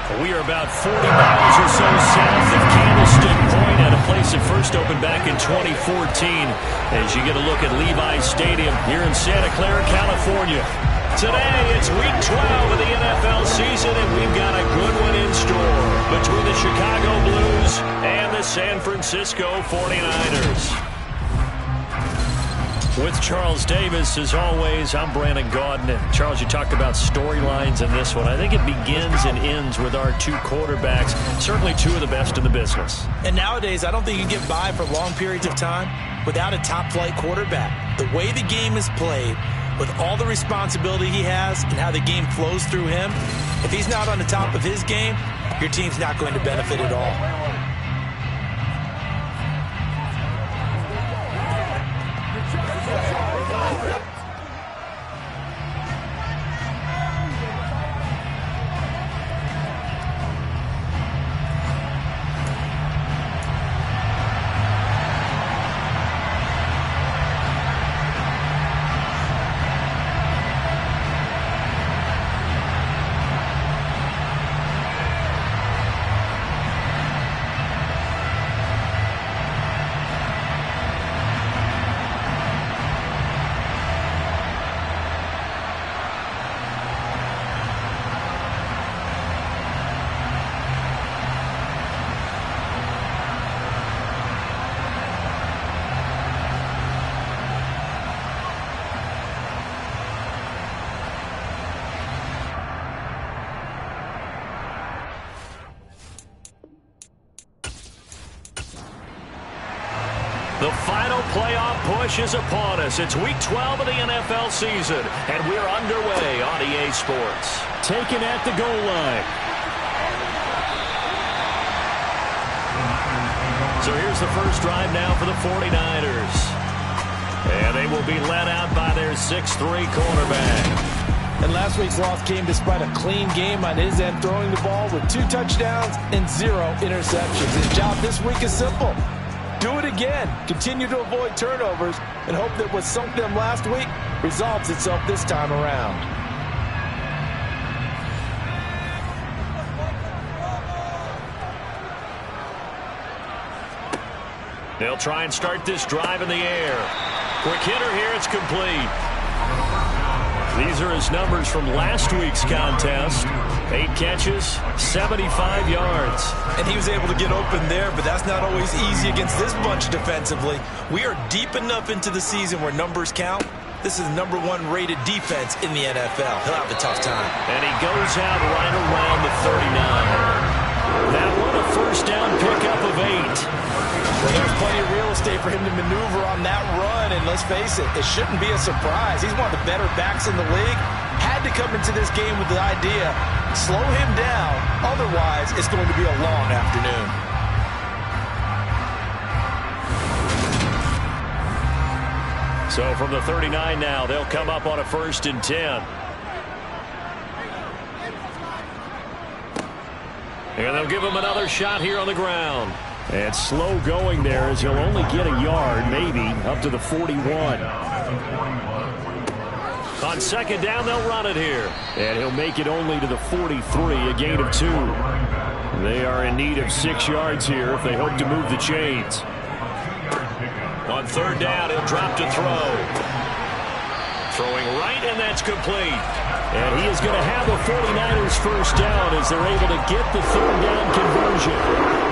We are about 40 miles or so south of Candlestick Point at a place that first opened back in 2014 as you get a look at Levi's Stadium here in Santa Clara, California. Today, it's Week 12 of the NFL season, and we've got a good one in store between the Chicago Blues and the San Francisco 49ers. With Charles Davis, as always, I'm Brandon Gaudin. And Charles, you talked about storylines in this one. I think it begins and ends with our two quarterbacks, certainly two of the best in the business. And nowadays, I don't think you get by for long periods of time without a top-flight quarterback. The way the game is played, with all the responsibility he has and how the game flows through him, if he's not on the top of his game, your team's not going to benefit at all. The final playoff push is upon us. It's Week 12 of the NFL season, and we're underway on EA Sports. Taken at the goal line. So here's the first drive now for the 49ers. And they will be led out by their 6'3 cornerback. And last week's loss came despite a clean game on his end, throwing the ball with 2 touchdowns and 0 interceptions. His job this week is simple. Do it again. Continue to avoid turnovers and hope that what sunk them last week resolves itself this time around. They'll try and start this drive in the air. Quick hitter here. It's complete. These are his numbers from last week's contest. 8 catches, 75 yards. And he was able to get open there, but that's not always easy against this bunch defensively. We are deep enough into the season where numbers count. This is the #1 rated defense in the NFL. He'll have a tough time. And he goes out right around the 39. That one a first down pickup of 8. Well, there's plenty of real estate for him to maneuver on that run, and let's face it, it shouldn't be a surprise. He's one of the better backs in the league. Had to come into this game with the idea, slow him down, otherwise it's going to be a long afternoon. So from the 39 now, they'll come up on a 1st and 10. And they'll give him another shot here on the ground. And slow going there as he'll only get a yard, maybe, up to the 41. On 2nd down, they'll run it here. And he'll make it only to the 43, a gain of 2. They are in need of 6 yards here if they hope to move the chains. On 3rd down, he'll drop to throw. Throwing right, and that's complete. And he is going to have the 49ers first down as they're able to get the 3rd down conversion.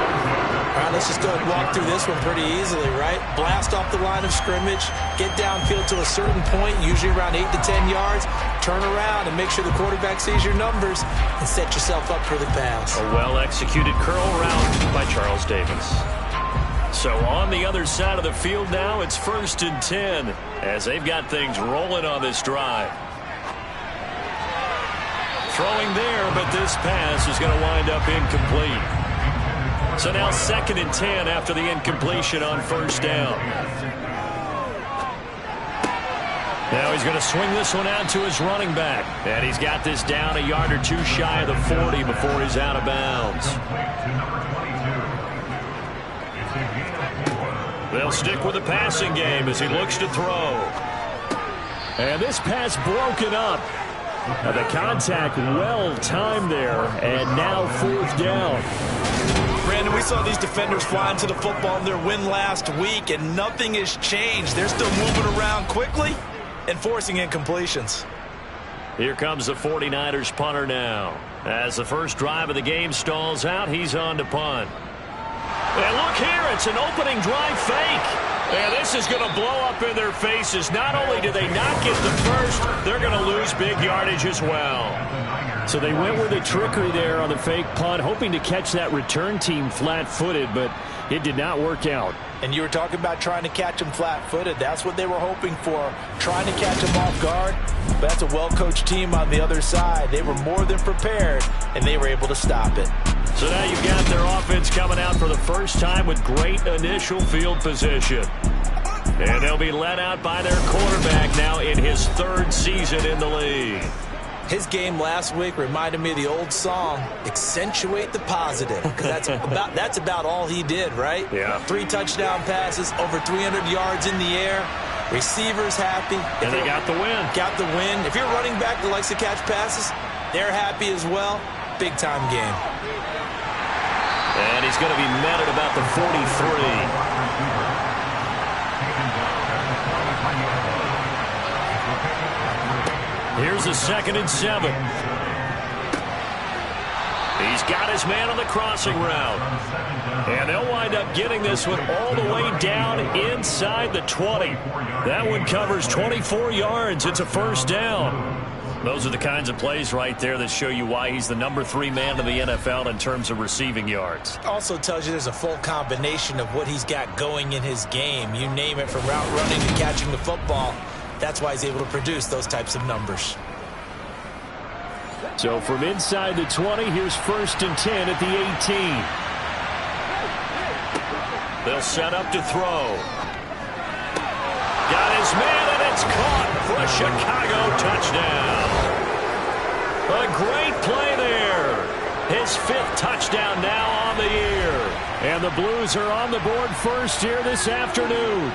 All right, let's just go ahead and walk through this one pretty easily, right? Blast off the line of scrimmage, get downfield to a certain point, usually around 8 to 10 yards, turn around and make sure the quarterback sees your numbers and set yourself up for the pass. A well-executed curl route by Charles Davis. So on the other side of the field now, it's 1st and 10 as they've got things rolling on this drive. Throwing there, but this pass is going to wind up incomplete. So now 2nd and 10 after the incompletion on 1st down. Now he's going to swing this one out to his running back. And he's got this down a yard or 2 shy of the 40 before he's out of bounds. They'll stick with the passing game as he looks to throw. And this pass broken up. The contact well timed there, and now 4th down. Brandon, we saw these defenders fly into the football in their win last week, and nothing has changed. They're still moving around quickly and forcing incompletions. Here comes the 49ers punter now. As the first drive of the game stalls out, he's on to punt. And look here, it's an opening drive fake. And this is going to blow up in their faces. Not only do they not get the first, they're going to lose big yardage as well. So they went with a trickery there on the fake punt, hoping to catch that return team flat-footed, but it did not work out. And you were talking about trying to catch them flat-footed. That's what they were hoping for, trying to catch them off guard. But that's a well-coached team on the other side. They were more than prepared, and they were able to stop it. So now you've got their offense coming out for the first time with great initial field position. And they'll be led out by their quarterback now in his 3rd season in the league. His game last week reminded me of the old song, accentuate the positive, because that's about all he did, right? Yeah. 3 touchdown passes, over 300 yards in the air, receivers happy. And they got the win. Got the win. If you're a running back that likes to catch passes, they're happy as well. Big-time game. And he's going to be met at about the 43. Here's a 2nd and 7. He's got his man on the crossing route. And they'll wind up getting this one all the way down inside the 20. That one covers 24 yards. It's a 1st down. Those are the kinds of plays right there that show you why he's the number 3 man in the NFL in terms of receiving yards. Also tells you there's a full combination of what he's got going in his game. You name it, from route running to catching the football. That's why he's able to produce those types of numbers. So from inside the 20, here's 1st and 10 at the 18. They'll set up to throw. Got his man, and it's caught for a Chicago touchdown. A great play there. His 5th touchdown now on the year. And the Blues are on the board first here this afternoon.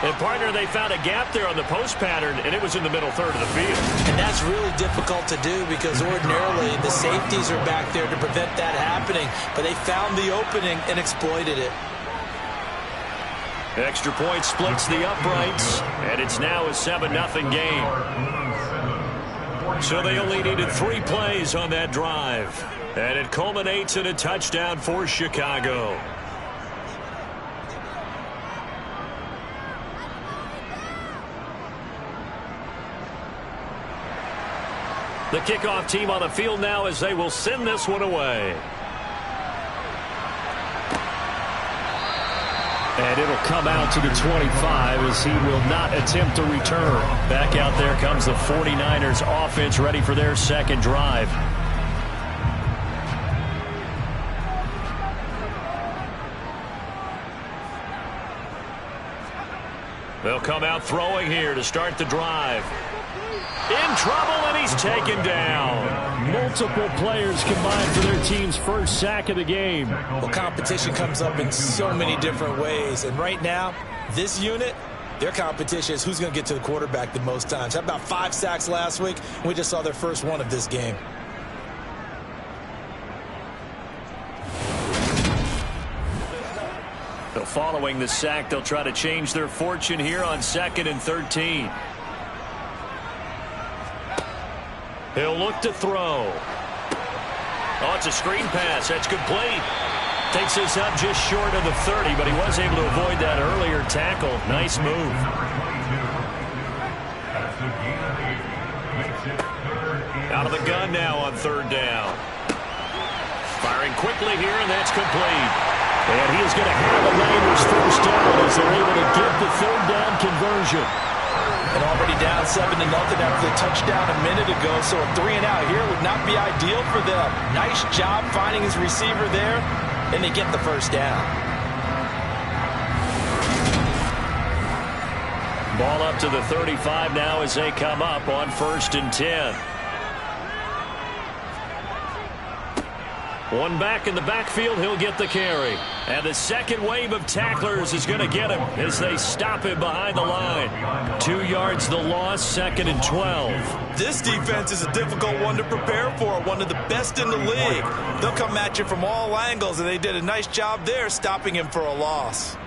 And, partner, they found a gap there on the post pattern, and it was in the middle 3rd of the field. And that's really difficult to do because ordinarily the safeties are back there to prevent that happening. But they found the opening and exploited it. Extra point splits the uprights, and it's now a 7-0 game. So they only needed 3 plays on that drive. And it culminates in a touchdown for Chicago. The kickoff team on the field now as they will send this one away. And it'll come out to the 25 as he will not attempt a return. Back out there comes the 49ers offense ready for their 2nd drive. They'll come out throwing here to start the drive. In trouble, and he's taken down. Multiple players combined for their team's 1st sack of the game. Well, competition comes up in so many different ways. And right now, this unit, their competition is who's going to get to the quarterback the most times. How about 5 sacks last week? We just saw their first one of this game. So following the sack, they'll try to change their fortune here on 2nd and 13. He'll look to throw. Oh, it's a screen pass. That's complete. Takes this up just short of the 30, but he was able to avoid that earlier tackle. Nice move. Out of the gun now on 3rd down. Firing quickly here, and that's complete. And he is going to have a Niners 1st down as they're able to get the 3rd down conversion. And already down 7-0 after the touchdown a minute ago, so a 3-and-out here would not be ideal for them. Nice job finding his receiver there, and they get the 1st down. Ball up to the 35 now as they come up on 1st and 10. One back in the backfield, he'll get the carry. And the second wave of tacklers is going to get him as they stop him behind the line. 2 yards the loss, 2nd and 12. This defense is a difficult one to prepare for, one of the best in the league. They'll come at you from all angles, and they did a nice job there stopping him for a loss.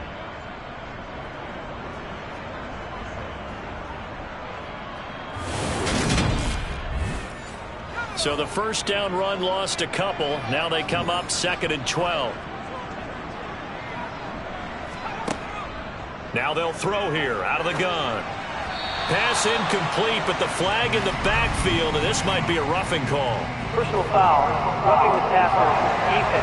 So the first down run lost a couple. Now they come up 2nd and 12. Now they'll throw here out of the gun. Pass incomplete, but the flag in the backfield, and this might be a roughing call. Personal foul, roughing the tackle, defense.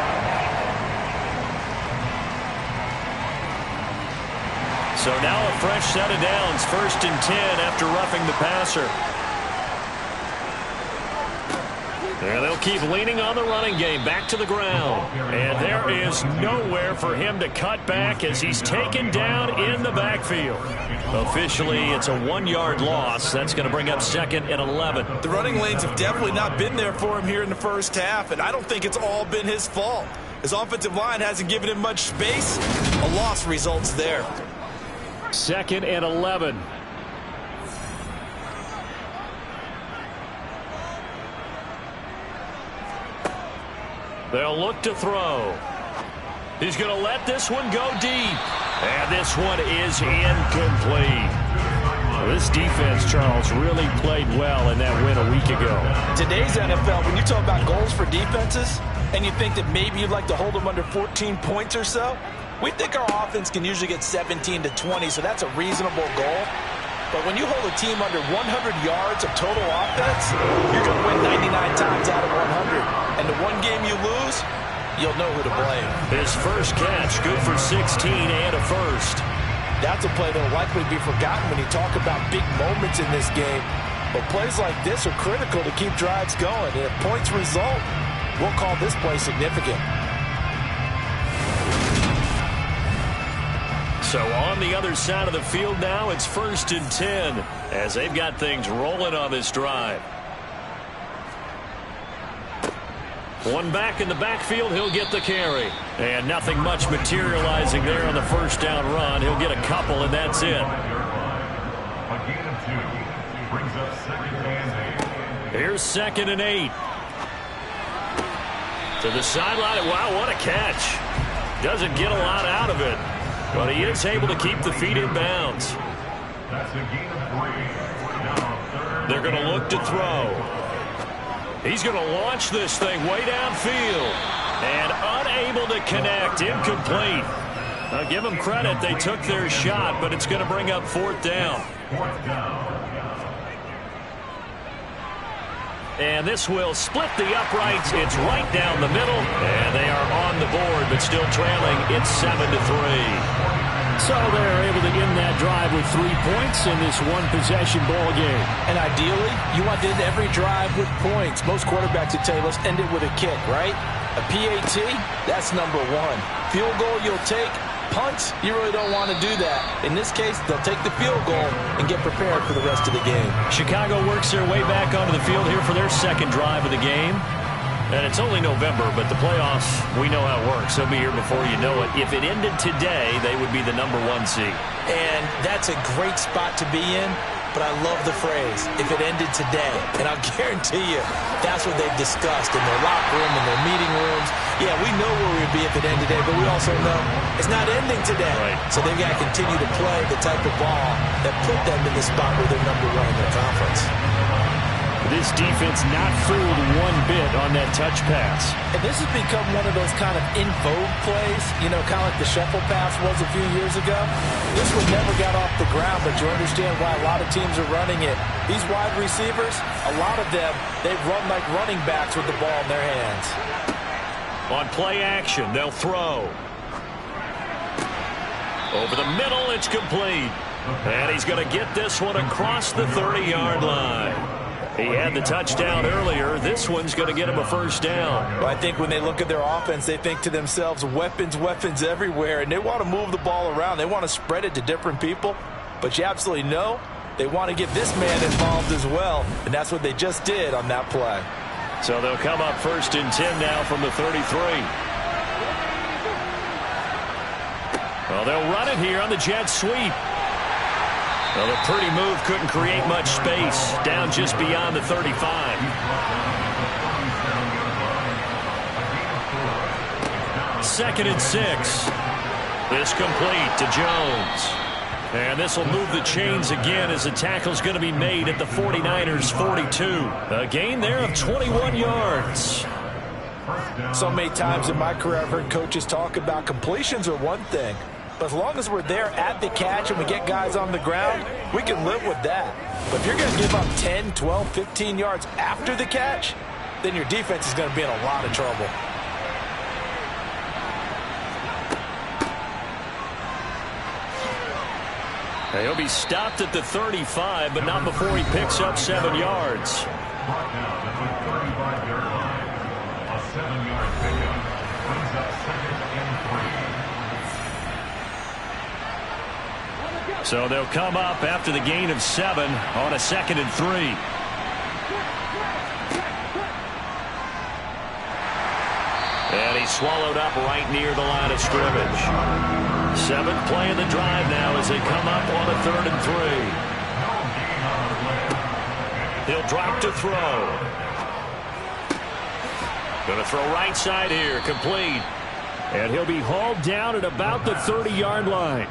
So now a fresh set of downs, 1st and 10 after roughing the passer. And they'll keep leaning on the running game, back to the ground. And there is nowhere for him to cut back as he's taken down in the backfield. Officially, it's a 1-yard loss. That's going to bring up 2nd and 11. The running lanes have definitely not been there for him here in the first half, and I don't think it's all been his fault. His offensive line hasn't given him much space. A loss results there. 2nd and 11. They'll look to throw. He's going to let this one go deep. And this one is incomplete. This defense, Charles, really played well in that win a week ago. Today's NFL, when you talk about goals for defenses, and you think that maybe you'd like to hold them under 14 points or so, we think our offense can usually get 17 to 20, so that's a reasonable goal. But when you hold a team under 100 yards of total offense, you're going to win 99 times out of 100. And the one game you lose, you'll know who to blame. His first catch, good for 16 and a first. That's a play that will likely be forgotten when you talk about big moments in this game. But plays like this are critical to keep drives going. And if points result, we'll call this play significant. So on the other side of the field now, it's 1st and 10 as they've got things rolling on this drive. One back in the backfield, he'll get the carry. And nothing much materializing there on the first down run. He'll get a couple, and that's it. Here's 2nd and 8. To the sideline. Wow, what a catch. Doesn't get a lot out of it, but he is able to keep the feet in bounds. They're going to look to throw. He's going to launch this thing way downfield. And unable to connect. Incomplete. I'll give them credit. They took their shot, but it's going to bring up 4th down. And this will split the uprights. It's right down the middle. And they are on the board, but still trailing. It's 7-3. So they're able to end that drive with 3 points in this one-possession ball game. And ideally, you want to end every drive with points. Most quarterbacks would tell you, let's end it with a kick, right? A PAT, that's number 1. Field goal you'll take. Punts, you really don't want to do that. In this case, they'll take the field goal and get prepared for the rest of the game. Chicago works their way back onto the field here for their second drive of the game. And it's only November, but the playoffs, we know how it works. They'll be here before you know it. If it ended today, they would be the number 1 seed. And that's a great spot to be in, but I love the phrase, if it ended today. And I'll guarantee you, that's what they've discussed in their locker room, in their meeting rooms. Yeah, we know where we'd be if it ended today, but we also know it's not ending today. Right. So they've got to continue to play the type of ball that put them in the spot where they're number 1 in their conference. This defense not fooled one bit on that touch pass. And this has become one of those kind of in vogue plays, you know, kind of like the shuffle pass was a few years ago. This one never got off the ground, but you understand why a lot of teams are running it. These wide receivers, a lot of them, they run like running backs with the ball in their hands. On play action, they'll throw. Over the middle, it's complete. And he's going to get this one across the 30-yard line. He had the touchdown earlier. This one's going to get him a first down. Well, I think when they look at their offense, they think to themselves, weapons, weapons everywhere, and they want to move the ball around. They want to spread it to different people, but you absolutely know they want to get this man involved as well, and that's what they just did on that play. So they'll come up 1st and 10 now from the 33. Well, they'll run it here on the jet sweep. Well, the pretty move couldn't create much space. Down just beyond the 35. Second and 6. This complete to Jones. And this will move the chains again as the tackle's going to be made at the 49ers 42. A gain there of 21 yards. So many times in my career I've heard coaches talk about completions are one thing, but as long as we're there at the catch and we get guys on the ground, we can live with that. But if you're going to give up 10, 12, 15 yards after the catch, then your defense is going to be in a lot of trouble. He'll be stopped at the 35, but not before he picks up 7 yards. So they'll come up after the gain of 7 on a 2nd and 3. And he's swallowed up right near the line of scrimmage. 7th play of the drive now as they come up on a 3rd and 3. He'll drop to throw. Going to throw right side here, complete. And he'll be hauled down at about the 30-yard line.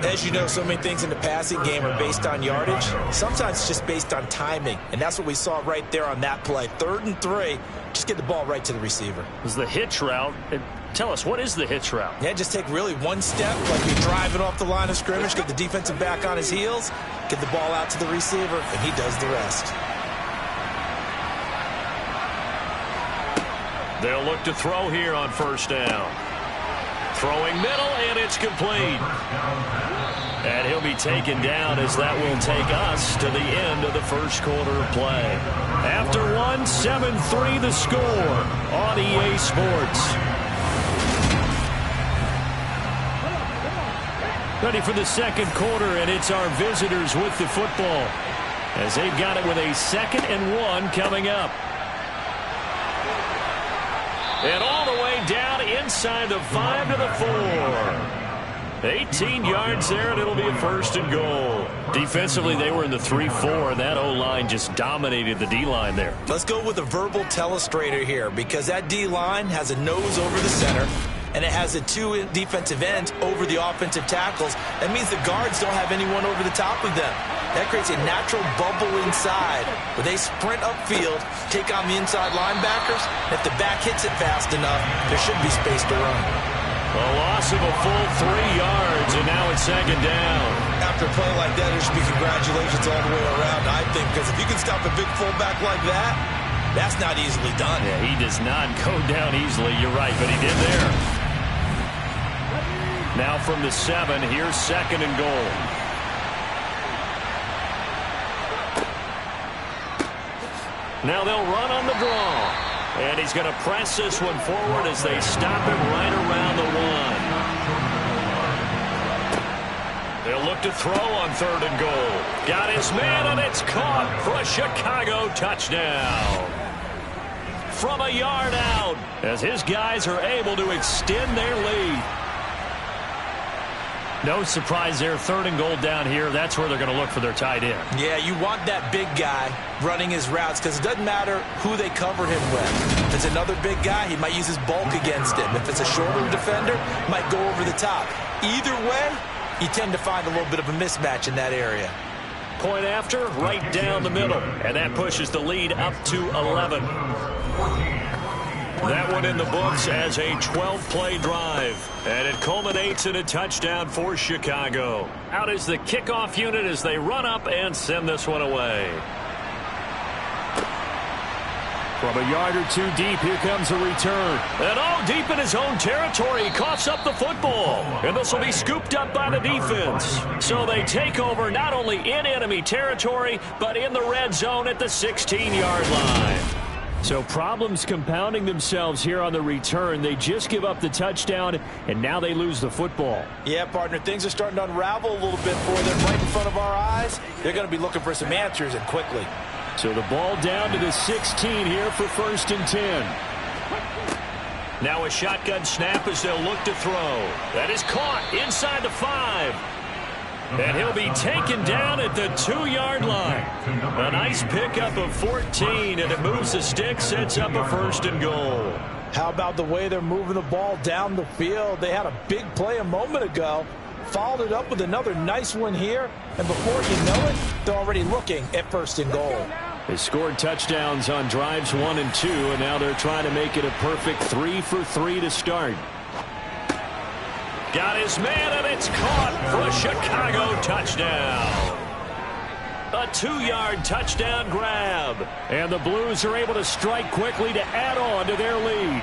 As you know, so many things in the passing game are based on yardage. Sometimes it's just based on timing. And that's what we saw right there on that play. 3rd and 3. Just get the ball right to the receiver. This is the hitch route. Tell us, what is the hitch route? Yeah, just take really one step, like you're driving off the line of scrimmage, get the defensive back on his heels, get the ball out to the receiver, and he does the rest. They'll look to throw here on 1st down. Throwing middle, and it's complete. And he'll be taken down as that will take us to the end of the 1st quarter of play. After 1, 7-3 the score on EA Sports. Ready for the 2nd quarter, and it's our visitors with the football as they've got it with a 2nd and 1 coming up. And all the way down inside the 5 to the 4. 18 yards there, and it'll be a 1st and goal. Defensively, they were in the 3-4, and that O-line just dominated the D-line there. Let's go with a verbal telestrator here, because that D-line has a nose over the center, and it has a 2 defensive ends over the offensive tackles. That means the guards don't have anyone over the top of them. That creates a natural bubble inside where they sprint upfield, take on the inside linebackers. If the back hits it fast enough, there should be space to run. A loss of a full 3 yards, and now it's 2nd down. After a play like that, there should be congratulations all the way around, I think, because if you can stop a big fullback like that, that's not easily done. Yeah, he does not go down easily, you're right, but he did there. Now from the 7, here's 2nd and goal. Now they'll run on the draw. And he's going to press this one forward as they stop him right around the 1. They'll look to throw on 3rd and goal. Got his man, and it's caught for a Chicago touchdown. From a yard out, as his guys are able to extend their lead. No surprise there, 3rd and goal down here. That's where they're going to look for their tight end. Yeah, you want that big guy running his routes because it doesn't matter who they cover him with. If it's another big guy, he might use his bulk against him. If it's a shorter defender, he might go over the top. Either way, you tend to find a little bit of a mismatch in that area. Point after, right down the middle. And that pushes the lead up to 11. That one in the books as a 12-play drive. And it culminates in a touchdown for Chicago. Out is the kickoff unit as they run up and send this one away. From a yard or 2 deep, here comes a return. And deep in his own territory, he coughs up the football. And this will be scooped up by the defense. So they take over not only in enemy territory, but in the red zone at the 16-yard line. So problems compounding themselves here on the return. They just give up the touchdown, and now they lose the football. Yeah, partner, things are starting to unravel a little bit for them right in front of our eyes. They're going to be looking for some answers, and quickly. So the ball down to the 16 here for 1st and 10. Now a shotgun snap as they'll look to throw. That is caught inside the 5. And he'll be taken down at the 2-yard line. A nice pickup of 14, and it moves the stick, sets up a 1st and goal. How about the way they're moving the ball down the field? They had a big play a moment ago, followed it up with another nice one here, and before you know it, they're already looking at 1st and goal. They scored touchdowns on drives 1 and 2, and now they're trying to make it a perfect 3 for 3 to start. Got his man, and it's caught for a Chicago touchdown. A 2-yard touchdown grab. And the Blues are able to strike quickly to add on to their lead.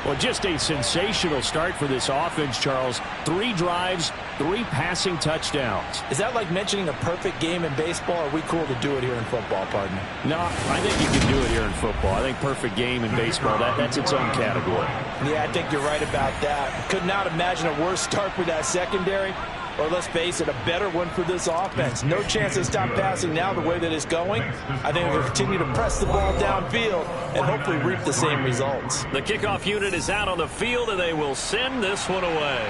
Well, just a sensational start for this offense, Charles. 3 drives, 3 passing touchdowns. Is that like mentioning a perfect game in baseball, or are we cool to do it here in football, partner? No, I think you can do it here in football. I think perfect game in baseball, that's its own category. Yeah, I think you're right about that. Could not imagine a worse start for that secondary. Or let's face it, a better one for this offense. No chance to stop passing now the way that it's going. I think we'll continue to press the ball downfield and hopefully reap the same results. The kickoff unit is out on the field, and they will send this one away.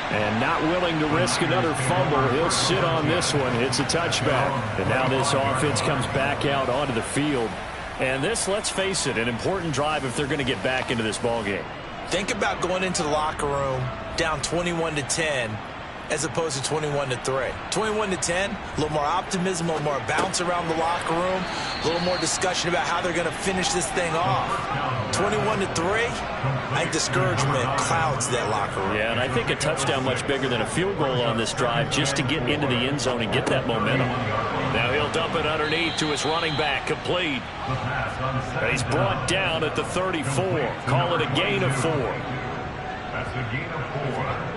And not willing to risk another fumble, he'll sit on this one. It's a touchback. And now this offense comes back out onto the field. And this, let's face it, an important drive if they're going to get back into this ballgame. Think about going into the locker room down 21-10 as opposed to 21-3. 21-10, a little more optimism, a little more bounce around the locker room, a little more discussion about how they're going to finish this thing off. 21-3, I think discouragement clouds that locker room. Yeah, and I think a touchdown much bigger than a field goal on this drive just to get into the end zone and get that momentum. Now he'll dump it underneath to his running back, complete. And he's brought down at the 34. Call it a gain of 4. That's a gain of 4.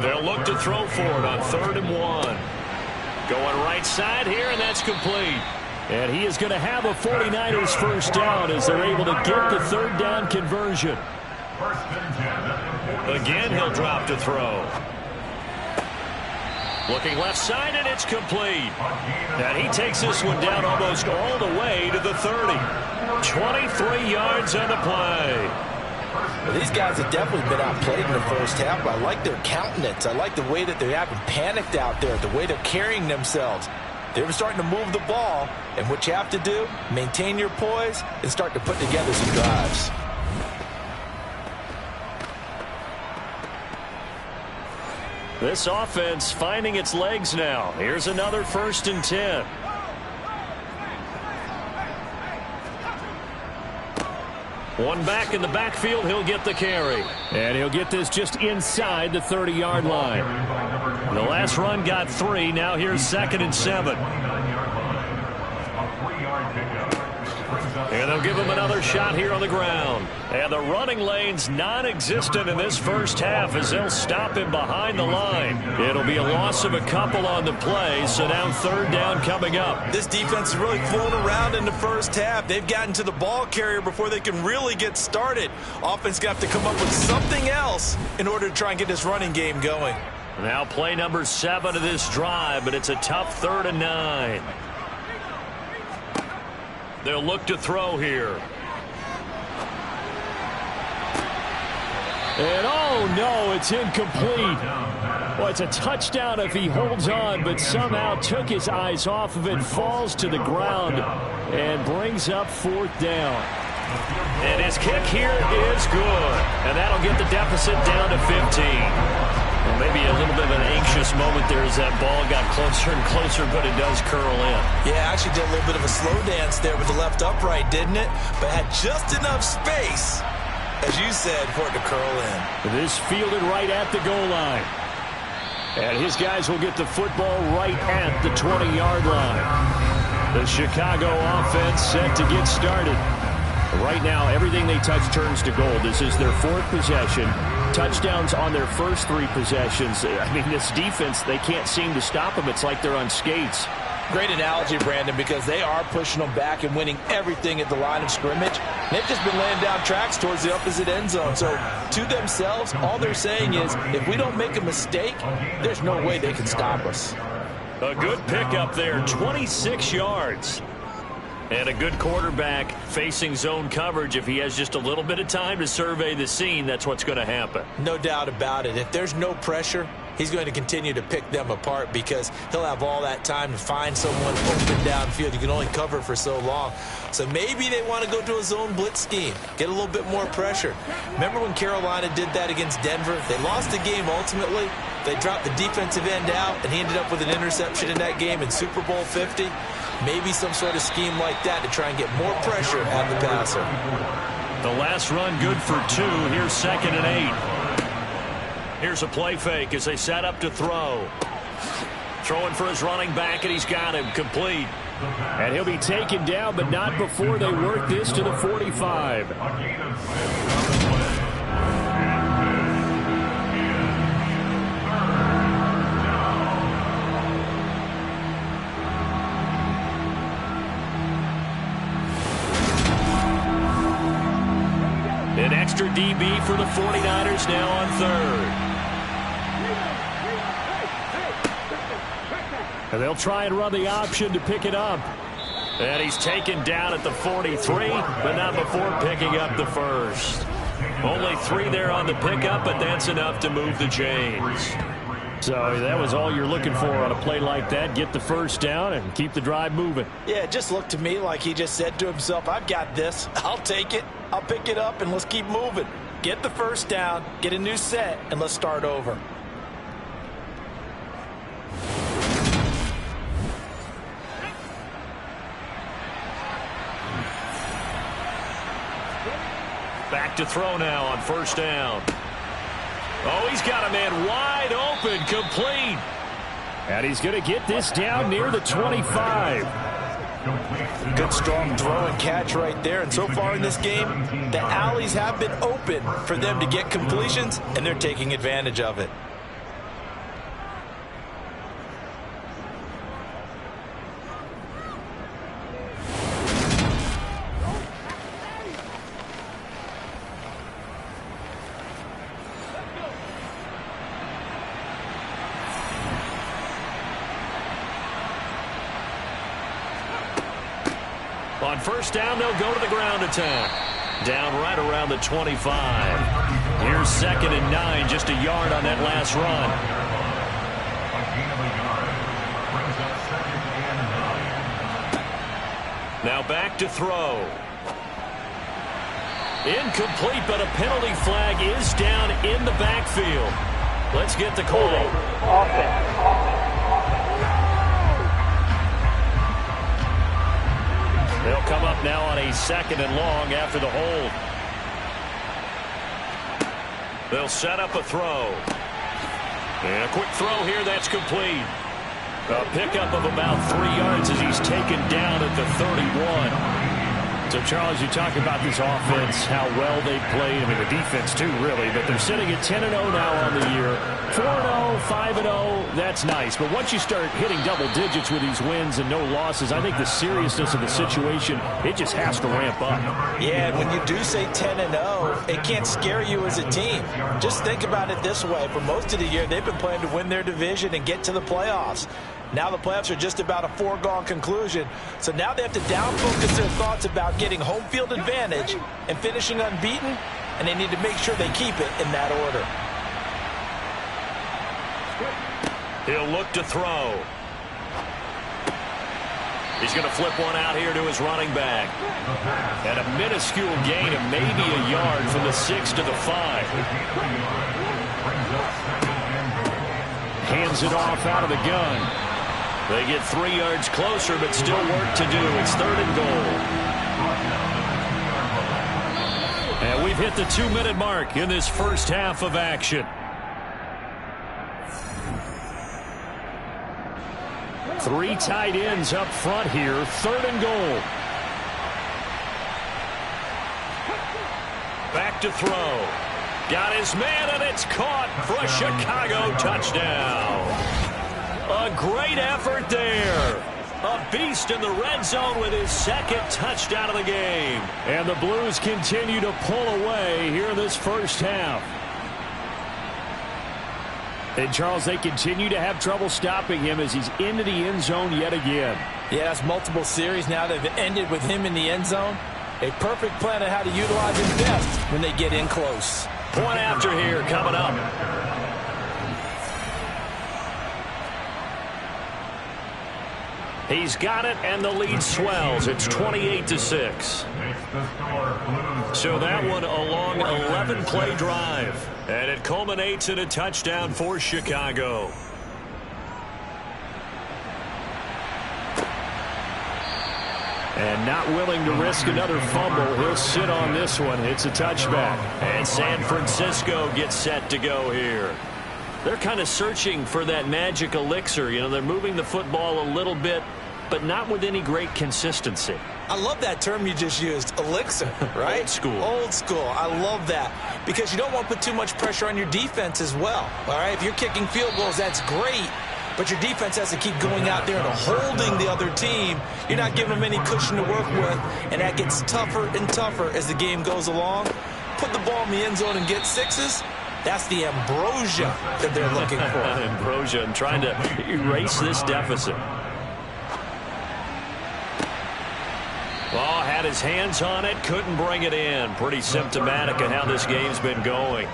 They'll look to throw for it on 3rd and 1. Going right side here, and that's complete. And he is going to have a 49ers first down as they're able to get the 3rd down conversion. Again, he'll drop to throw. Looking left side, and it's complete. And he takes this one down almost all the way to the 30. 23 yards on the play. Well, these guys have definitely been outplayed in the first half, but I like their countenance. I like the way that they haven't panicked out there, the way they're carrying themselves. They're starting to move the ball, and what you have to do, maintain your poise and start to put together some drives. This offense finding its legs now. Here's another 1st and 10. One back in the backfield, he'll get the carry. And he'll get this just inside the 30-yard line. The last run got 3. Now here's 2nd and 7. And they'll give him another shot here on the ground. And the running lane's non-existent in this first half as they'll stop him behind the line. It'll be a loss of a couple on the play, so now 3rd down coming up. This defense is really flown around in the first half. They've gotten to the ball carrier before they can really get started. Offense going to have to come up with something else in order to try and get this running game going. Now play number 7 of this drive, but it's a tough 3rd and 9. They'll look to throw here. And oh no, it's incomplete. Well, it's a touchdown if he holds on, but somehow took his eyes off of it, falls to the ground, and brings up 4th down. And his kick here is good. And that'll get the deficit down to 15. Well, maybe a little bit of an anxious moment there as that ball got closer and closer, but it does curl in. Yeah, actually did a little bit of a slow dance there with the left upright, didn't it? But had just enough space, as you said, for it to curl in. This fielded right at the goal line. And his guys will get the football right at the 20-yard line. The Chicago offense set to get started. Right now, everything they touch turns to gold. This is their 4th possession. Touchdowns on their first 3 possessions. I mean, this defense, they can't seem to stop them. It's like they're on skates. Great analogy, Brandon, because they are pushing them back and winning everything at the line of scrimmage. They've just been laying down tracks towards the opposite end zone. So, to themselves, all they're saying is, if we don't make a mistake, there's no way they can stop us. A good pickup there, 26 yards. And a good quarterback facing zone coverage. If he has just a little bit of time to survey the scene, that's what's going to happen. No doubt about it. If there's no pressure, he's going to continue to pick them apart because he'll have all that time to find someone open downfield. You can only cover for so long. So maybe they want to go to a zone blitz scheme, get a little bit more pressure. Remember when Carolina did that against Denver? They lost the game ultimately. They dropped the defensive end out, and he ended up with an interception in that game in Super Bowl 50. Maybe some sort of scheme like that to try and get more pressure at the passer. The last run good for 2. Here's 2nd and 8. Here's a play fake as they set up to throw. Throwing for his running back, and he's got him complete. And he'll be taken down, but not before they work this to the 45. An extra DB for the 49ers now on 3rd. And they'll try and run the option to pick it up. And he's taken down at the 43, but not before picking up the first. Only 3 there on the pickup, but that's enough to move the chains. So that was all you're looking for on a play like that. Get the first down and keep the drive moving. Yeah, it just looked to me like he just said to himself, I've got this. I'll take it. I'll pick it up, and let's keep moving. Get the first down, get a new set, and let's start over. Back to throw now on 1st down. Oh, he's got a man wide open, complete. And he's going to get this down near the 25. Good strong throw and catch right there. And so far in this game, the alleys have been open for them to get completions, and they're taking advantage of it. On 1st down, they'll go to the ground attack. Down right around the 25. Here's 2nd and 9, just a yard on that last run. Now back to throw. Incomplete, but a penalty flag is down in the backfield. Let's get the call. Offense. They'll come up now on a 2nd and long after the hold. They'll set up a throw. And a quick throw here, that's complete. A pickup of about 3 yards as he's taken down at the 31. So, Charles, you talk about this offense, how well they played. I mean, the defense, too, really. But they're sitting at 10-0 now on the year. 4-0, 5-0, that's nice. But once you start hitting double digits with these wins and no losses, I think the seriousness of the situation, it just has to ramp up. Yeah, and when you do say 10-0, it can't scare you as a team. Just think about it this way. For most of the year, they've been playing to win their division and get to the playoffs. Now the playoffs are just about a foregone conclusion. So now they have to down-focus their thoughts about getting home field advantage and finishing unbeaten, and they need to make sure they keep it in that order. He'll look to throw. He's going to flip one out here to his running back. And a minuscule gain of maybe a yard from the 6 to the 5. Hands it off out of the gun. They get 3 yards closer, but still work to do. It's 3rd and goal. And we've hit the 2-minute mark in this first half of action. 3 tight ends up front here. 3rd and goal. Back to throw. Got his man, and it's caught for a Chicago touchdown. A great effort there. A beast in the red zone with his 2nd touchdown of the game. And the Blues continue to pull away here in this first half. And, Charles, they continue to have trouble stopping him as he's into the end zone yet again. Yeah, that's multiple series now that have ended with him in the end zone. A perfect plan on how to utilize him best when they get in close. Point after here coming up. He's got it, and the lead swells. It's 28-6. So that one a long 11-play drive. And it culminates in a touchdown for Chicago. And not willing to risk another fumble. He'll sit on this one. It's a touchback. And San Francisco gets set to go here. They're kind of searching for that magic elixir. You know, they're moving the football a little bit, but not with any great consistency. I love that term you just used, elixir, right? Old school. Old school. I love that because you don't want to put too much pressure on your defense as well. All right, if you're kicking field goals, that's great, but your defense has to keep going out there and holding the other team. You're not giving them any cushion to work with, and that gets tougher and tougher as the game goes along. Put the ball in the end zone and get sixes. That's the ambrosia that they're looking for. Ambrosia and trying to erase this deficit. Well, had his hands on it, couldn't bring it in. Pretty symptomatic of how this game's been going.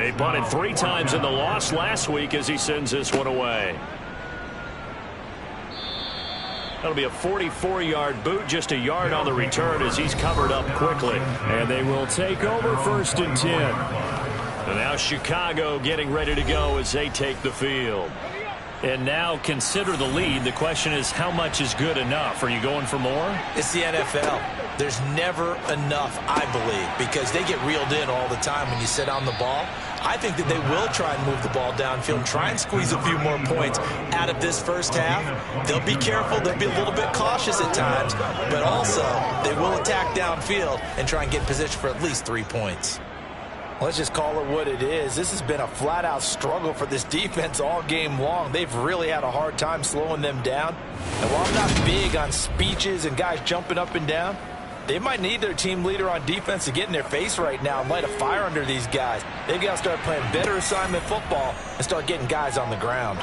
He punted 3 times in the loss last week as he sends this one away. That'll be a 44-yard boot, just a yard on the return as he's covered up quickly. And they will take over 1st and 10. And now Chicago getting ready to go as they take the field. And now consider the lead. The question is, how much is good enough? Are you going for more? It's the NFL. There's never enough, I believe, because they get reeled in all the time when you sit on the ball. I think that they will try and move the ball downfield and try and squeeze a few more points out of this first half. They'll be careful. They'll be a little bit cautious at times, but also they will attack downfield and try and get in position for at least 3 points. Let's just call it what it is. This has been a flat-out struggle for this defense all game long. They've really had a hard time slowing them down. And while I'm not big on speeches and guys jumping up and down, they might need their team leader on defense to get in their face right now and light a fire under these guys. They've got to start playing better assignment football and start getting guys on the ground.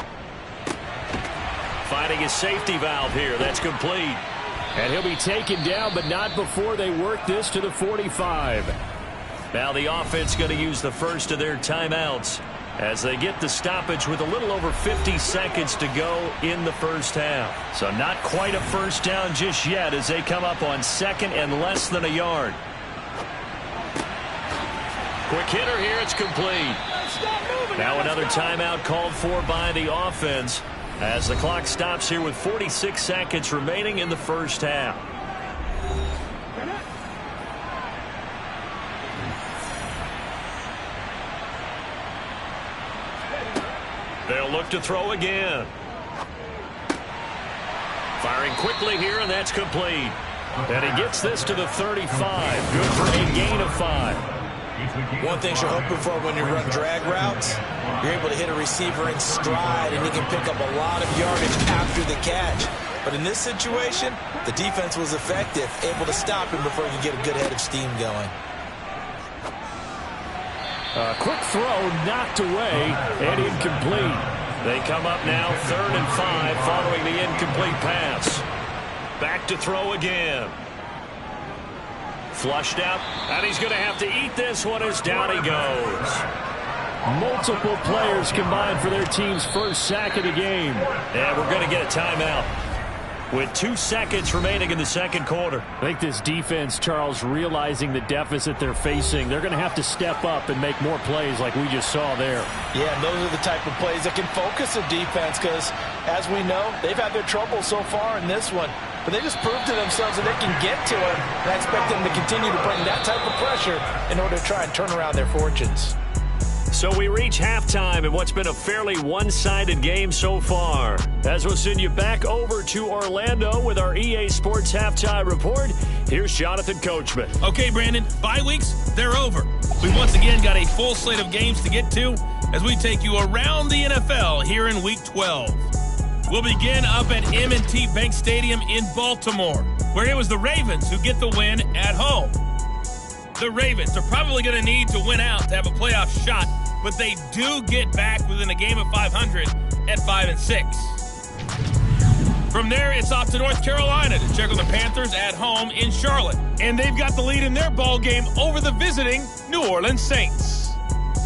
Finding his safety valve here. That's complete. And he'll be taken down, but not before they work this to the 45. Now the offense going to use the first of their timeouts as they get the stoppage with a little over 50 seconds to go in the first half. So not quite a first down just yet as they come up on 2nd and less than a yard. Quick hitter here. It's complete. Now another timeout called for by the offense as the clock stops here with 46 seconds remaining in the first half. They'll look to throw again. Firing quickly here, and that's complete. And he gets this to the 35. Good for a gain of 5. One thing you're hoping for when you run drag routes, you're able to hit a receiver in stride, and he can pick up a lot of yardage after the catch. But in this situation, the defense was effective, able to stop him before you get a good head of steam going. A quick throw knocked away and incomplete. They come up now 3rd and 5 following the incomplete pass. Back to throw again. Flushed out, and he's going to have to eat this one as down he goes. Multiple players combined for their team's first sack of the game. And we're going to get a timeout with 2 seconds remaining in the second quarter. I think this defense, Charles, realizing the deficit they're facing, they're going to have to step up and make more plays like we just saw there. Yeah, and those are the type of plays that can focus a defense because, as we know, they've had their trouble so far in this one. But they just proved to themselves that they can get to it, and I expect them to continue to bring that type of pressure in order to try and turn around their fortunes. So we reach halftime in what's been a fairly one-sided game so far. As we'll send you back over to Orlando with our EA Sports Halftime Report, here's Jonathan Coachman. Okay, Brandon, bye weeks, they're over. We once again got a full slate of games to get to as we take you around the NFL here in Week 12. We'll begin up at M&T Bank Stadium in Baltimore, where it was the Ravens who get the win at home. The Ravens are probably going to need to win out to have a playoff shot, but they do get back within a game of 500 at 5-6. From there, it's off to North Carolina to check on the Panthers at home in Charlotte. And they've got the lead in their ball game over the visiting New Orleans Saints.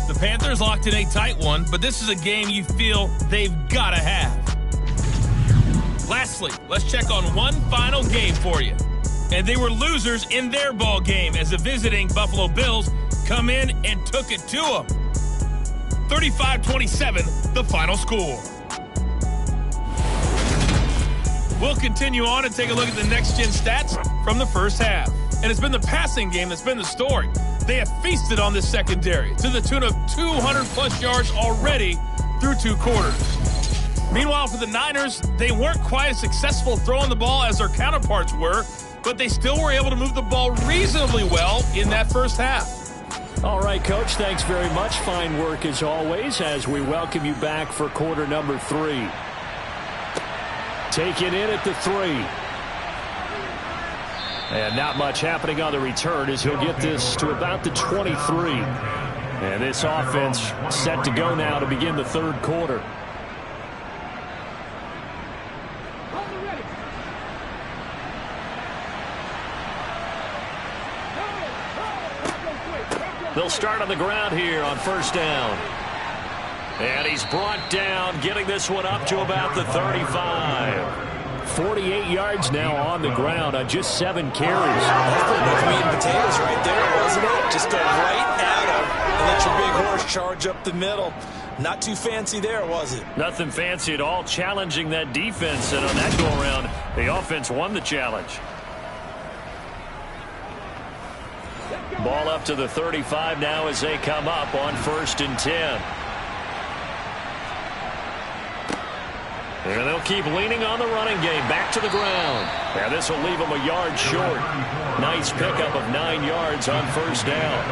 The Panthers locked in a tight one, but this is a game you feel they've got to have. Lastly, let's check on one final game for you. And they were losers in their ball game as the visiting Buffalo Bills come in and took it to them. 35-27, the final score. We'll continue on and take a look at the next-gen stats from the first half. And it's been the passing game that's been the story. They have feasted on this secondary to the tune of 200-plus yards already through 2 quarters. Meanwhile, for the Niners, they weren't quite as successful throwing the ball as their counterparts were, but they still were able to move the ball reasonably well in that first half. All right, Coach, thanks very much. Fine work as always as we welcome you back for quarter number 3. Taken in at the 3. And not much happening on the return as he'll get this to about the 23. And this offense set to go now to begin the third quarter. They'll start on the ground here on first down. And he's brought down, getting this one up to about the 35. 48 yards now on the ground on just 7 carries. That's pretty much meat and potatoes right there, wasn't it? Just go right at him and let your big horse charge up the middle. Not too fancy there, was it? Nothing fancy at all, challenging that defense. And on that go-around, the offense won the challenge. Ball up to the 35 now as they come up on 1st and 10. And they'll keep leaning on the running game. Back to the ground. And this will leave them a yard short. Nice pickup of 9 yards on first down.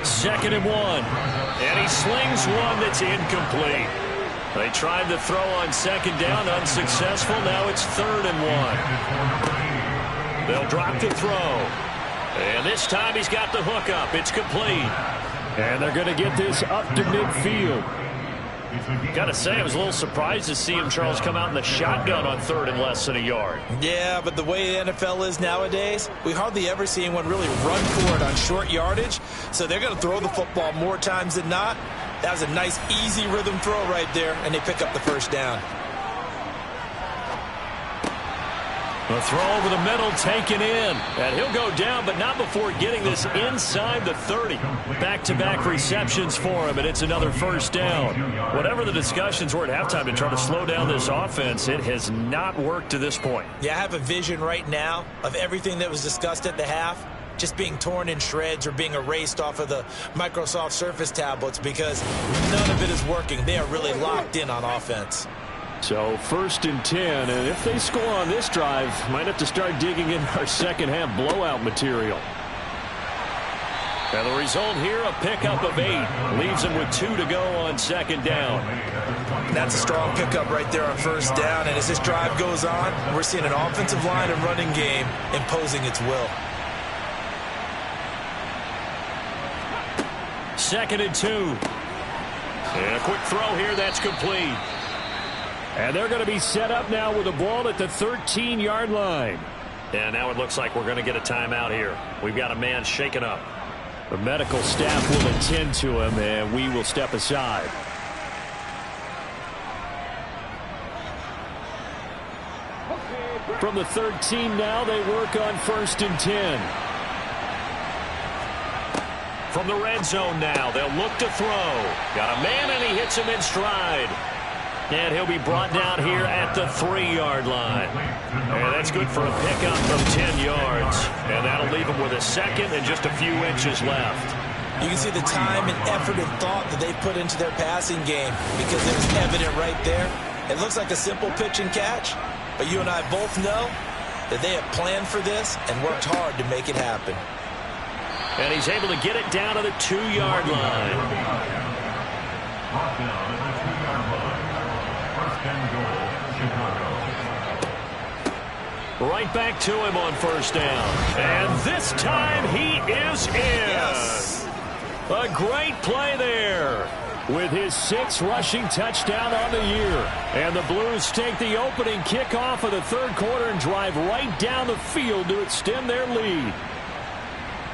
2nd and 1. And he slings one that's incomplete. They tried to throw on 2nd down, unsuccessful. Now it's 3rd and 1. They'll drop the throw. And this time he's got the hook up. It's complete. And they're going to get this up to midfield. Got to say, I was a little surprised to see him, Charles, come out in the shotgun on 3rd and less than a yard. Yeah, but the way the NFL is nowadays, we hardly ever see anyone really run for it on short yardage. So they're going to throw the football more times than not. That was a nice, easy rhythm throw right there, and they pick up the first down. The throw over the middle, taken in. And he'll go down, but not before getting this inside the 30. Back-to-back receptions for him, and it's another first down. Whatever the discussions were at halftime to try to slow down this offense, it has not worked to this point. Yeah, I have a vision right now of everything that was discussed at the half just being torn in shreds or being erased off of the Microsoft Surface tablets because none of it is working. They are really locked in on offense. So 1st and 10, and if they score on this drive, might have to start digging in our second half blowout material. And the result here, a pickup of 8. Leaves them with 2 to go on 2nd down. That's a strong pickup right there on first down, and as this drive goes on, we're seeing an offensive line and running game imposing its will. 2nd and 2. And a quick throw here, that's complete. And they're going to be set up now with the ball at the 13-yard line. And now it looks like we're going to get a timeout here. We've got a man shaken up. The medical staff will attend to him, and we will step aside. From the 13 now, they work on 1st and 10. From the red zone now, they'll look to throw. Got a man, and he hits him in stride. And he'll be brought down here at the 3-yard line. And that's good for a pickup of 10 yards. And that'll leave him with a second and just a few inches left. You can see the time and effort and thought that they put into their passing game because it was evident right there. It looks like a simple pitch and catch, but you and I both know that they have planned for this and worked hard to make it happen. And he's able to get it down to the 2-yard line. Right back to him on first down. And this time he is in. Yes. A great play there with his 6th rushing touchdown on the year. And the Blues take the opening kickoff of the third quarter and drive right down the field to extend their lead.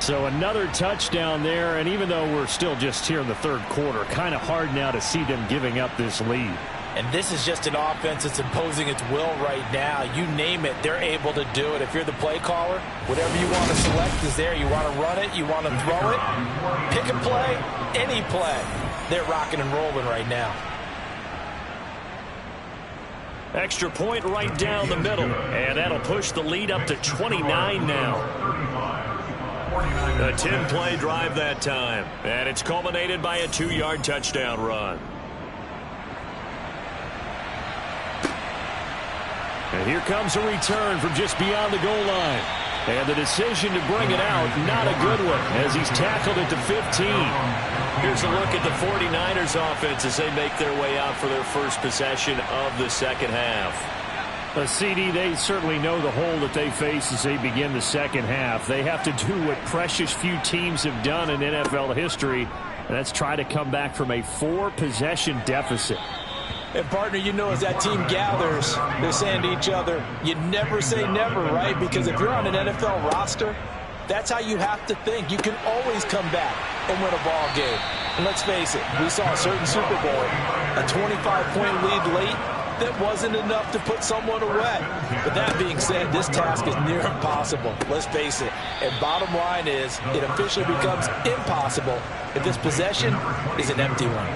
So another touchdown there, and even though we're still just here in the third quarter, kind of hard now to see them giving up this lead. And this is just an offense that's imposing its will right now. You name it, they're able to do it. If you're the play caller, whatever you want to select is there. You want to run it, you want to throw it, pick a play, any play. They're rocking and rolling right now. Extra point right down the middle, and that'll push the lead up to 29 now. A 10-play drive that time, and it's culminated by a 2-yard touchdown run. And here comes a return from just beyond the goal line. And the decision to bring it out, not a good one, as he's tackled at the 15. Here's a look at the 49ers offense as they make their way out for their first possession of the second half. CD, they certainly know the hole that they face as they begin the second half. They have to do what precious few teams have done in NFL history, and that's try to come back from a 4-possession deficit. And, partner, you know, as that team gathers, they're saying to each other, you never say never, right? Because if you're on an NFL roster, that's how you have to think. You can always come back and win a ball game. And let's face it, we saw a certain Super Bowl, a 25-point lead late, that wasn't enough to put someone away. But that being said, this task is near impossible. Let's face it. And bottom line is, it officially becomes impossible if this possession is an empty one.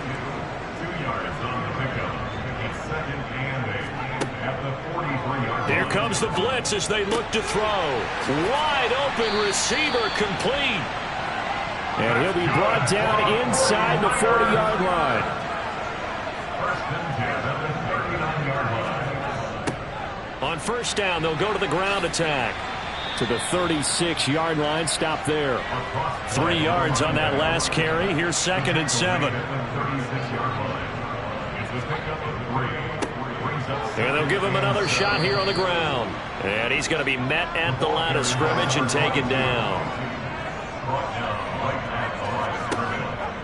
Here comes the blitz as they look to throw. Wide open receiver complete. And he'll be brought down inside the 40-yard line. On first down, they'll go to the ground attack. To the 36-yard line, stop there. 3 yards on that last carry. Here's 2nd and 7. And they'll give him another shot here on the ground. And he's going to be met at the line of scrimmage and taken down.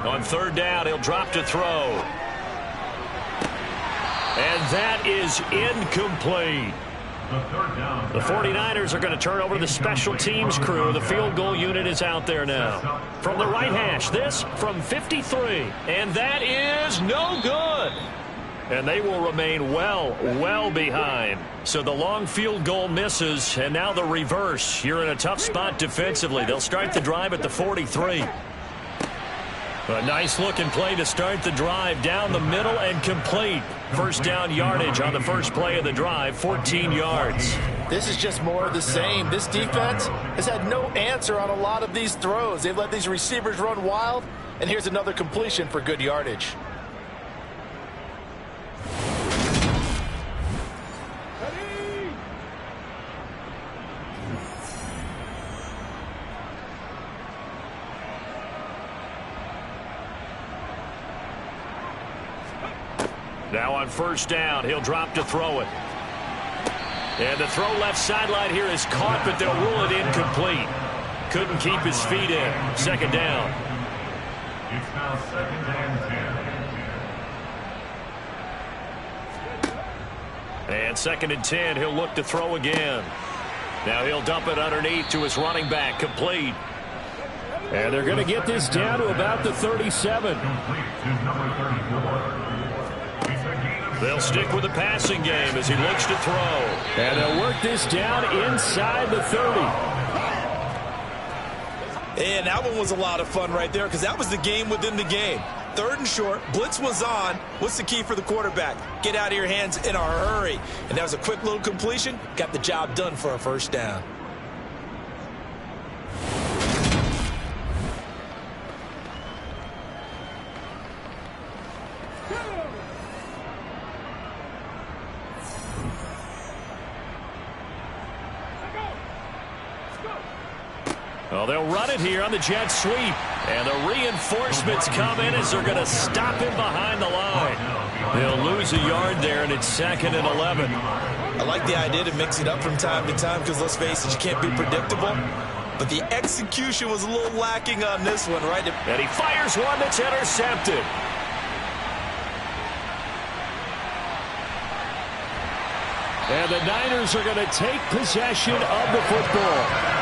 On third down, he'll drop to throw. And that is incomplete. The 49ers are going to turn over to the special teams crew. The field goal unit is out there now. From the right hash, this from 53. And that is no good. And they will remain well behind. So the long field goal misses, and now the reverse. You're in a tough spot defensively. They'll start the drive at the 43. A nice-looking play to start the drive down the middle and complete. First down yardage on the first play of the drive, 14 yards. This is just more of the same. This defense has had no answer on a lot of these throws. They've let these receivers run wild, and here's another completion for good yardage. Now on first down, he'll drop to throw it. And the throw left sideline here is caught, but they'll rule it incomplete. Couldn't keep his feet in. Second down. It's now 2nd and 10. And 2nd and 10, he'll look to throw again. Now he'll dump it underneath to his running back, complete. And they're going to get this down to about the 37. Complete to number 34. They'll stick with the passing game as he looks to throw. And they'll work this down inside the 30. And that one was a lot of fun right there because that was the game within the game. 3rd and short, blitz was on. What's the key for the quarterback? Get out of your hands in a hurry. And that was a quick little completion. Got the job done for a first down. Well, they'll run it here on the jet sweep. And the reinforcements come in as they're going to stop him behind the line. They'll lose a yard there, and it's 2nd and 11. I like the idea to mix it up from time to time because, let's face it, you can't be predictable. But the execution was a little lacking on this one, right? And he fires one that's intercepted. And the Niners are going to take possession of the football.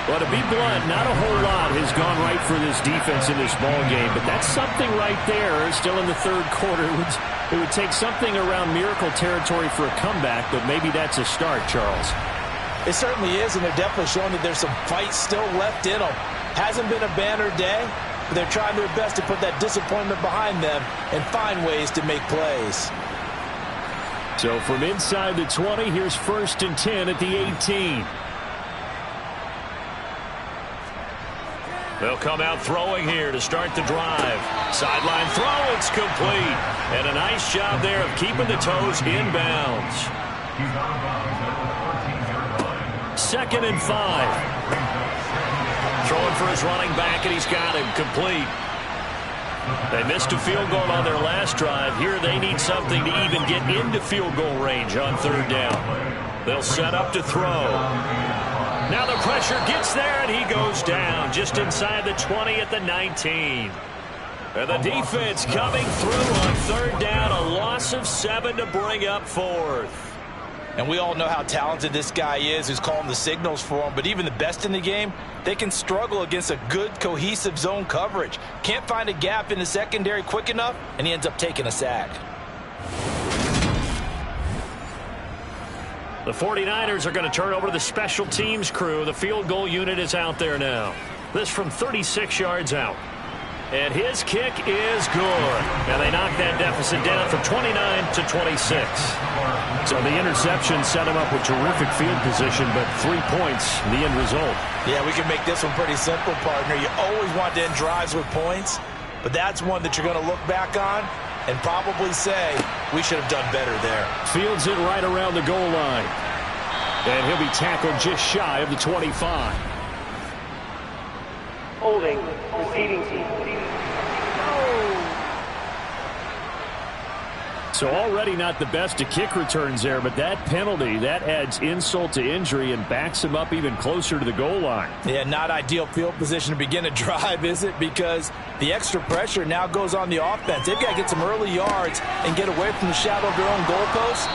Well, to be blunt, not a whole lot has gone right for this defense in this ball game, but that's something right there. Still in the third quarter. It would take something around miracle territory for a comeback, but maybe that's a start, Charles. It certainly is, and they're definitely showing that there's some fight still left in them. Hasn't been a banner day, but they're trying their best to put that disappointment behind them and find ways to make plays. So from inside the 20, here's 1st and 10 at the 18. They'll come out throwing here to start the drive. Sideline throw, it's complete. And a nice job there of keeping the toes inbounds. 2nd and 5. Throwing for his running back, and he's got him complete. They missed a field goal on their last drive. Here they need something to even get into field goal range on 3rd down. They'll set up to throw. Now the pressure gets there, and he goes down just inside the 20 at the 19. And the defense coming through on 3rd down. A loss of 7 to bring up 4th. And we all know how talented this guy is who's calling the signals for him. But even the best in the game, they can struggle against a good, cohesive zone coverage. Can't find a gap in the secondary quick enough, and he ends up taking a sack. The 49ers are going to turn over to the special teams crew. The field goal unit is out there now. This from 36 yards out. And his kick is good. And they knock that deficit down from 29 to 26. So the interception set him up with terrific field position, but 3 points, the end result. Yeah, we can make this one pretty simple, partner. You always want to end drives with points, but that's one that you're going to look back on and probably say, we should have done better there. Fields it right around the goal line. And he'll be tackled just shy of the 25. Holding, receiving team. So already not the best of kick returns there, but that penalty, that adds insult to injury and backs him up even closer to the goal line. Yeah, not ideal field position to begin a drive, is it? Because the extra pressure now goes on the offense. They've got to get some early yards and get away from the shadow of their own goalposts.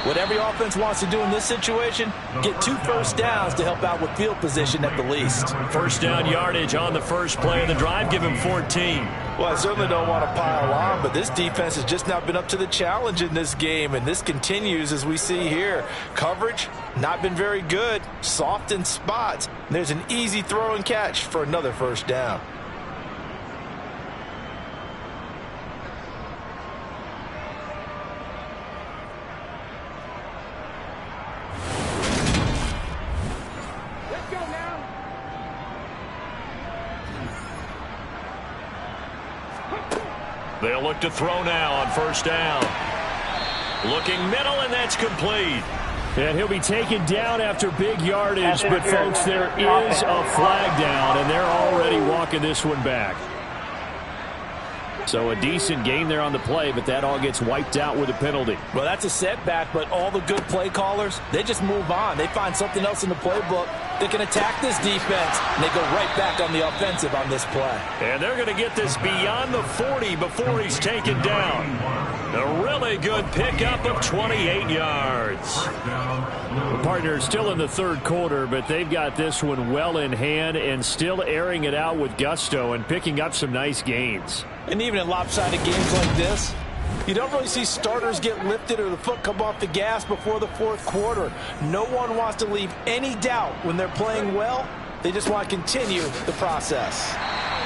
What every offense wants to do in this situation, get 2 first downs to help out with field position at the least. First down yardage on the first play of the drive, give him 14. Well, I certainly don't want to pile on, but this defense has just not been up to the challenge in this game, and this continues as we see here. Coverage, not been very good, soft in spots. There's an easy throw and catch for another first down. They'll look to throw now on first down. Looking middle, and that's complete. And he'll be taken down after big yardage, but folks, there is a flag down, and they're already walking this one back. So a decent gain there on the play, but that all gets wiped out with a penalty. Well, that's a setback, but all the good play callers, they just move on. They find something else in the playbook that can attack this defense, and they go right back on the offensive on this play. And they're going to get this beyond the 40 before he's taken down. A really good pickup of 28 yards. The partner still in the third quarter, but they've got this one well in hand and still airing it out with gusto and picking up some nice gains. And even in lopsided games like this, you don't really see starters get lifted or the foot come off the gas before the fourth quarter. No one wants to leave any doubt when they're playing well. They just want to continue the process.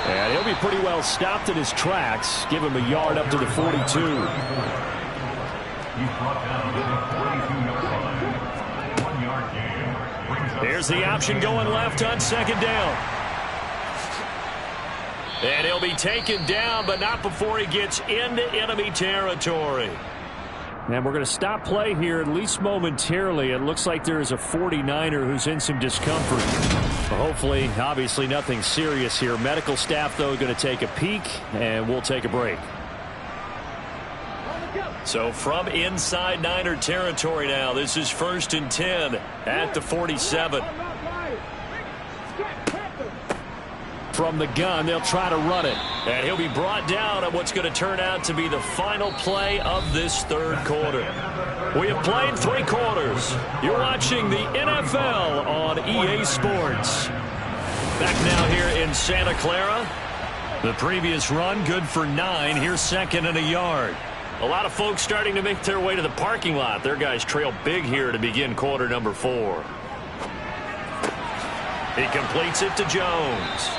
And he'll be pretty well stopped in his tracks. Give him a yard up to the 42. He's brought down at the 42-yard line. 1 yard gain. Here's the option going left on second down. And he'll be taken down, but not before he gets into enemy territory. And we're going to stop play here, at least momentarily. It looks like there is a 49er who's in some discomfort. Well, hopefully, obviously, nothing serious here. Medical staff, though, going to take a peek, and we'll take a break. So from inside Niner territory now, this is 1st and 10 at the 47. From the gun, they'll try to run it. And he'll be brought down on what's going to turn out to be the final play of this third quarter. We have played 3 quarters. You're watching the NFL on EA Sports. Back now here in Santa Clara. The previous run, good for 9. Here's 2nd and a yard. A lot of folks starting to make their way to the parking lot. Their guys trail big here to begin quarter number 4. He completes it to Jones.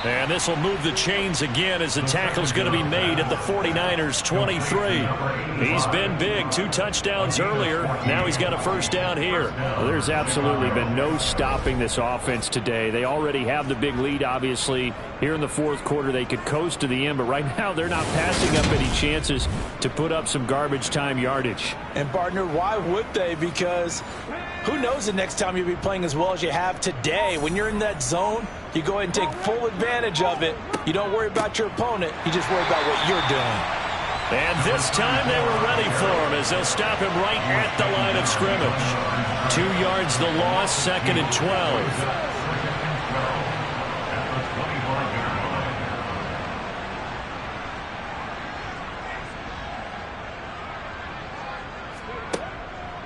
And this will move the chains again as the tackle's going to be made at the 49ers 23. He's been big. 2 touchdowns earlier. Now he's got a first down here. Well, there's absolutely been no stopping this offense today. They already have the big lead, obviously. Here in the fourth quarter, they could coast to the end, but right now they're not passing up any chances to put up some garbage time yardage. And, partner, why would they? Because who knows the next time you'll be playing as well as you have today. When you're in that zone, you go ahead and take full advantage of it. You don't worry about your opponent. You just worry about what you're doing. And this time they were ready for him as they'll stop him right at the line of scrimmage. 2 yards the loss, 2nd and 12.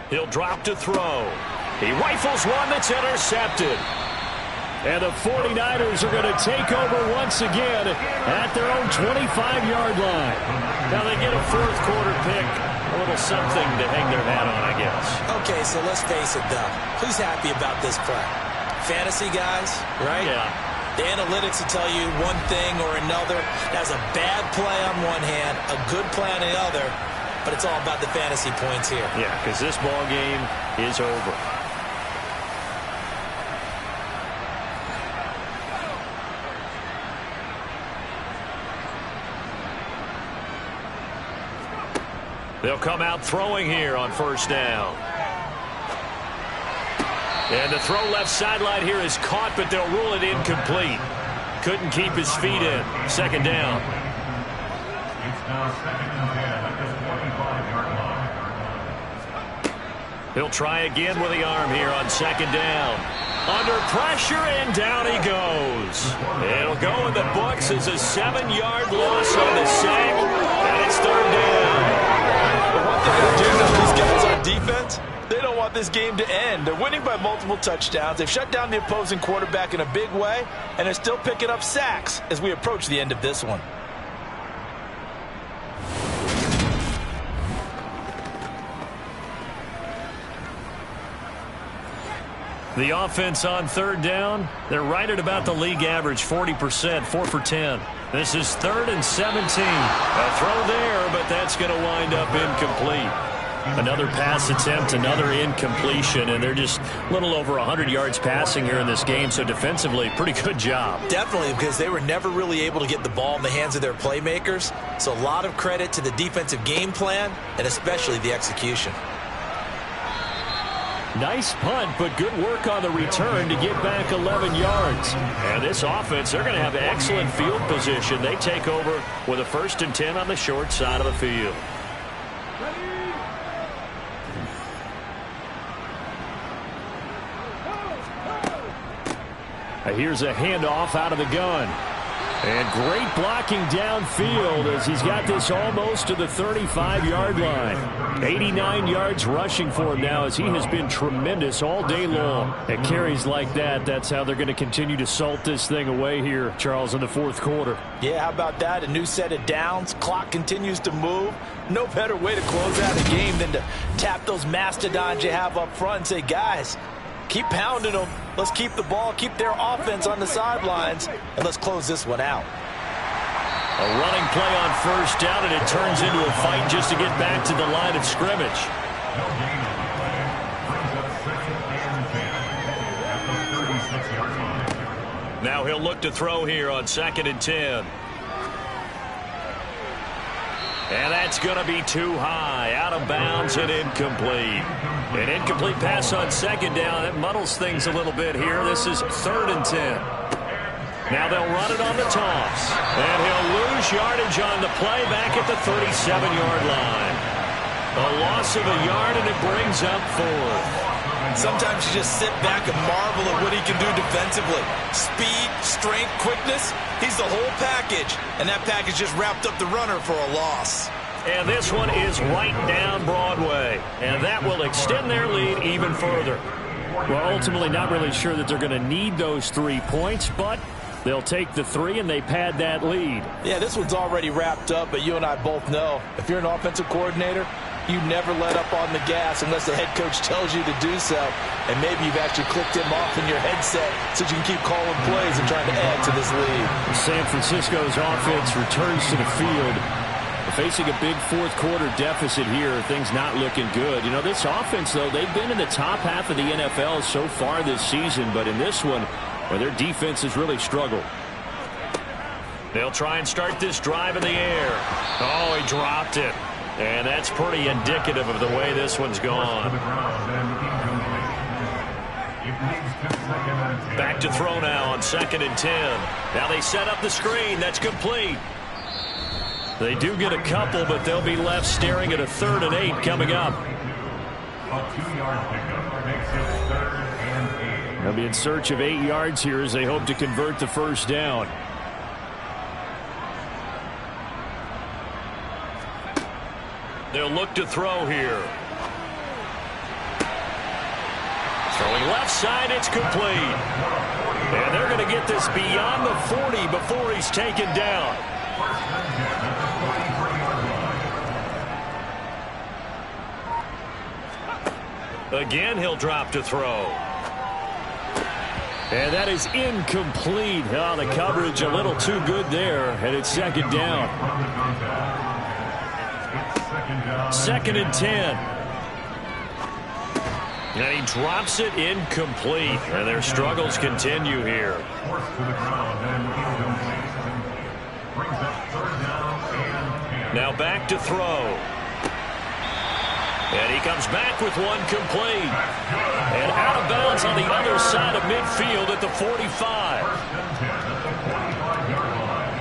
He'll drop to throw. He rifles one that's intercepted. And the 49ers are going to take over once again at their own 25-yard line. Now they get a fourth quarter pick. A little something to hang their hat on, I guess. Okay, so let's face it, though. Who's happy about this play? Fantasy guys, right? Yeah. The analytics will tell you one thing or another. That's a bad play on one hand, a good play on the other. But it's all about the fantasy points here. Yeah, because this ball game is over. They'll come out throwing here on first down. And the throw left sideline here is caught, but they'll rule it incomplete. Couldn't keep his feet in. 2nd down. It's now 2nd and 10 at the 25-yard line. He'll try again with the arm here on 2nd down. Under pressure, and down he goes. It'll go in the books as a 7-yard loss on the sack, and it's 3rd down. But one thing I do know, these guys on defense, they don't want this game to end. They're winning by multiple touchdowns. They've shut down the opposing quarterback in a big way, and they're still picking up sacks as we approach the end of this one. The offense on 3rd down, they're right at about the league average, 40%, 4 for 10. This is 3rd and 17. A throw there, but that's going to wind up incomplete. Another pass attempt, another incompletion, and they're just a little over 100 yards passing here in this game, so defensively, pretty good job. Definitely, because they were never really able to get the ball in the hands of their playmakers, so a lot of credit to the defensive game plan and especially the execution. Nice punt, but good work on the return to get back 11 yards. And this offense, they're going to have excellent field position. They take over with a 1st and 10 on the short side of the field. Here's a handoff out of the gun. And great blocking downfield as he's got this almost to the 35-yard line. 89 yards rushing for him now as he has been tremendous all day long. At carries like that, that's how they're going to continue to salt this thing away here, Charles, in the fourth quarter. Yeah, how about that? A new set of downs. Clock continues to move. No better way to close out a game than to tap those mastodons you have up front and say, guys, keep pounding them. Let's keep the ball, keep their offense on the sidelines, and let's close this one out. A running play on first down, and it turns into a fight just to get back to the line of scrimmage. Now he'll look to throw here on 2nd and 10. And that's going to be too high, out of bounds and incomplete. An incomplete pass on second down. That muddles things a little bit here. This is 3rd and 10. Now they'll run it on the toss. And he'll lose yardage on the play back at the 37-yard line. A loss of a yard, and it brings up 4th. Sometimes you just sit back and marvel at what he can do defensively. Speed, strength, quickness. He's the whole package. And that package just wrapped up the runner for a loss. And this one is right down Broadway. And that will extend their lead even further. Well, ultimately not really sure that they're going to need those 3 points, but they'll take the 3 and they pad that lead. Yeah, this one's already wrapped up, but you and I both know if you're an offensive coordinator, you never let up on the gas unless the head coach tells you to do so. And maybe you've actually clicked him off in your headset so you can keep calling plays and trying to add to this lead. San Francisco's offense returns to the field. Facing a big fourth-quarter deficit here, things not looking good. You know, this offense, though, they've been in the top half of the NFL so far this season, but in this one, well, their defense has really struggled. They'll try and start this drive in the air. Oh, he dropped it. And that's pretty indicative of the way this one's gone. Back to throw now on 2nd and 10. Now they set up the screen. That's complete. They do get a couple, but they'll be left staring at a 3rd and 8 coming up. A 2-yard pickup makes it 3rd and 8. They'll be in search of 8 yards here as they hope to convert the first down. They'll look to throw here. Throwing left side, it's complete. And they're going to get this beyond the 40 before he's taken down. Again, he'll drop to throw. And that is incomplete. Oh, the coverage a little too good there, and it's 2nd down. 2nd and 10. And he drops it incomplete. And their struggles continue here. Forced to the ground and incomplete. Brings up 3rd down and 10. Now back to throw. And he comes back with one complete. And out of bounds on the other side of midfield at the 45. 1st and 10 at the 45-yard line.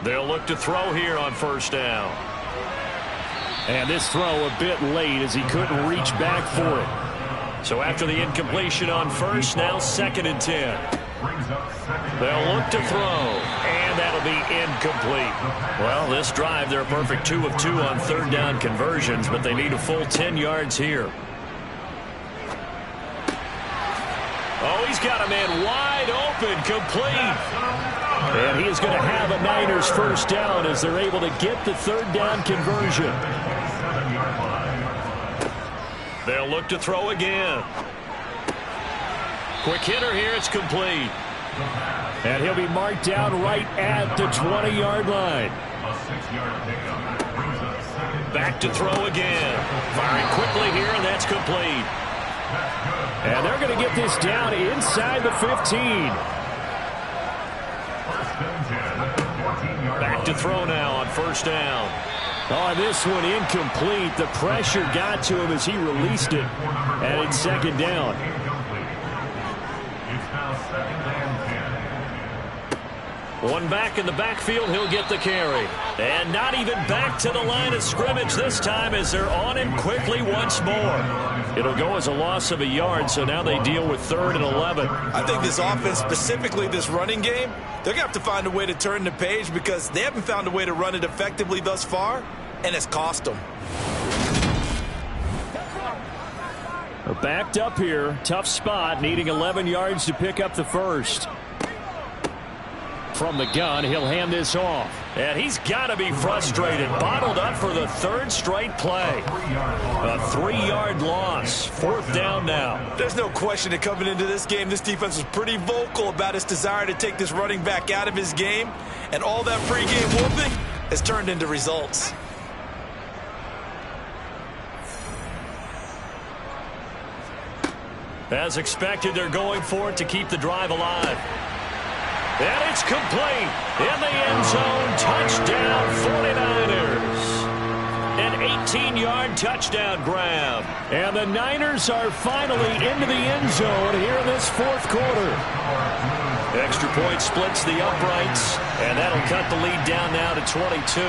They'll look to throw here on 1st down. And this throw a bit late as he couldn't reach back for it. So after the incompletion on 1st, now 2nd and 10. They'll look to throw. And that'll be incomplete. Well, this drive, they're a perfect 2 of 2 on 3rd down conversions, but they need a full 10 yards here. Oh, he's got a man wide open, complete. And he is going to have a Niners first down as they're able to get the 3rd down conversion. They'll look to throw again. Quick hitter here, it's complete. And he'll be marked down right at the 20-yard line. Back to throw again. Firing quickly here, and that's complete. And they're going to get this down inside the 15. Back to throw now on 1st down. Oh, this one incomplete. The pressure got to him as he released it. And it's 2nd down. It's now 2nd and 10. One back in the backfield, he'll get the carry. And not even back to the line of scrimmage this time as they're on him quickly once more. It'll go as a loss of a yard, so now they deal with 3rd and 11. I think this offense, specifically this running game, they're going to have to find a way to turn the page because they haven't found a way to run it effectively thus far, and it's cost them. They're backed up here. Tough spot, needing 11 yards to pick up the first. From the gun, he'll hand this off. And he's got to be frustrated. Bottled up for the 3rd straight play. A 3-yard loss. 4th down now. There's no question that coming into this game, this defense was pretty vocal about its desire to take this running back out of his game. And all that pregame whooping has turned into results. As expected, they're going for it to keep the drive alive. And it's complete. In the end zone, touchdown 49ers. An 18-yard touchdown grab. And the Niners are finally into the end zone here in this fourth quarter. Extra point splits the uprights, and that'll cut the lead down now to 22.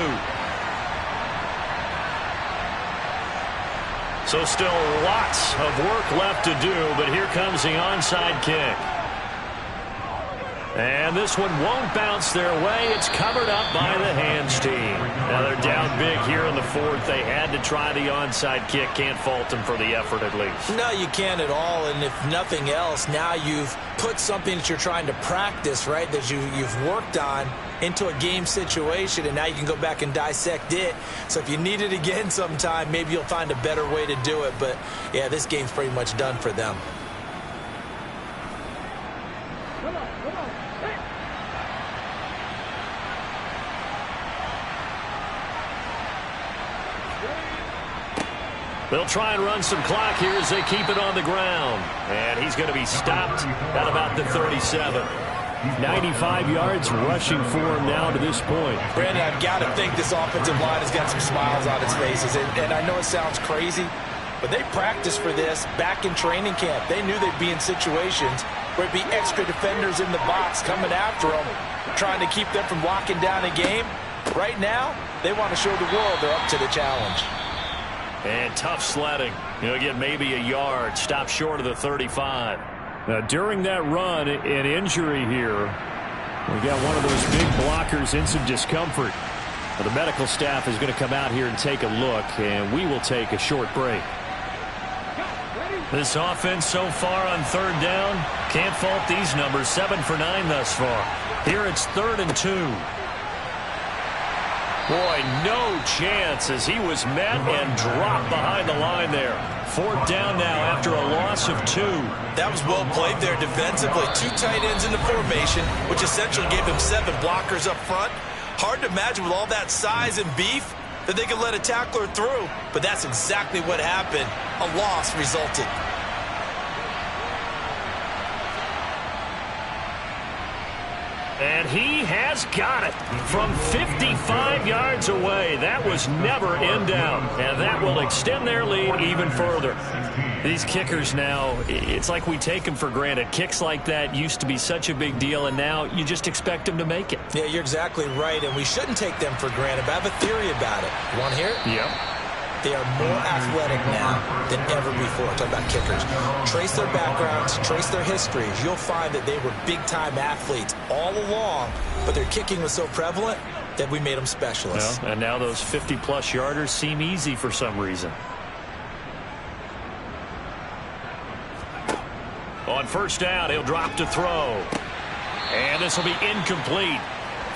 So still lots of work left to do, but here comes the onside kick. And this one won't bounce their way. It's covered up by the hands team. Now they're down big here in the fourth. They had to try the onside kick. Can't fault them for the effort at least. No, you can't at all. And if nothing else, now you've put something that you're trying to practice, right, that you've worked on into a game situation, and now you can go back and dissect it. So if you need it again sometime, maybe you'll find a better way to do it. But, yeah, this game's pretty much done for them. They'll try and run some clock here as they keep it on the ground. And he's going to be stopped at about the 37. 95 yards rushing for him now to this point. Brandon, I've got to think this offensive line has got some smiles on its faces. And I know it sounds crazy, but they practiced for this back in training camp. They knew they'd be in situations where it'd be extra defenders in the box coming after them, trying to keep them from locking down a game. Right now, they want to show the world they're up to the challenge. And tough sledding. He'll get maybe a yard. Stop short of the 35. Now, during that run, an injury here. We got one of those big blockers in some discomfort. Well, the medical staff is going to come out here and take a look, and we will take a short break. This offense so far on third down, can't fault these numbers. 7 for 9 thus far. Here it's 3rd and 2. Boy, no chance as he was met and dropped behind the line there. 4th down now after a loss of 2. That was well played there defensively. 2 tight ends in the formation, which essentially gave him 7 blockers up front. Hard to imagine with all that size and beef that they could let a tackler through. But that's exactly what happened. A loss resulted. And he has got it from 55 yards away. That was never in doubt. And that will extend their lead even further. These kickers now, it's like we take them for granted. Kicks like that used to be such a big deal, and now you just expect them to make it. Yeah, you're exactly right, and we shouldn't take them for granted. But I have a theory about it. You want to hear it? Yep. They are more athletic now than ever before. I'm talking about kickers. Trace their backgrounds, trace their histories. You'll find that they were big-time athletes all along, but their kicking was so prevalent that we made them specialists. Well, and now those 50-plus yarders seem easy for some reason. On first down, he'll drop to throw. And this will be incomplete.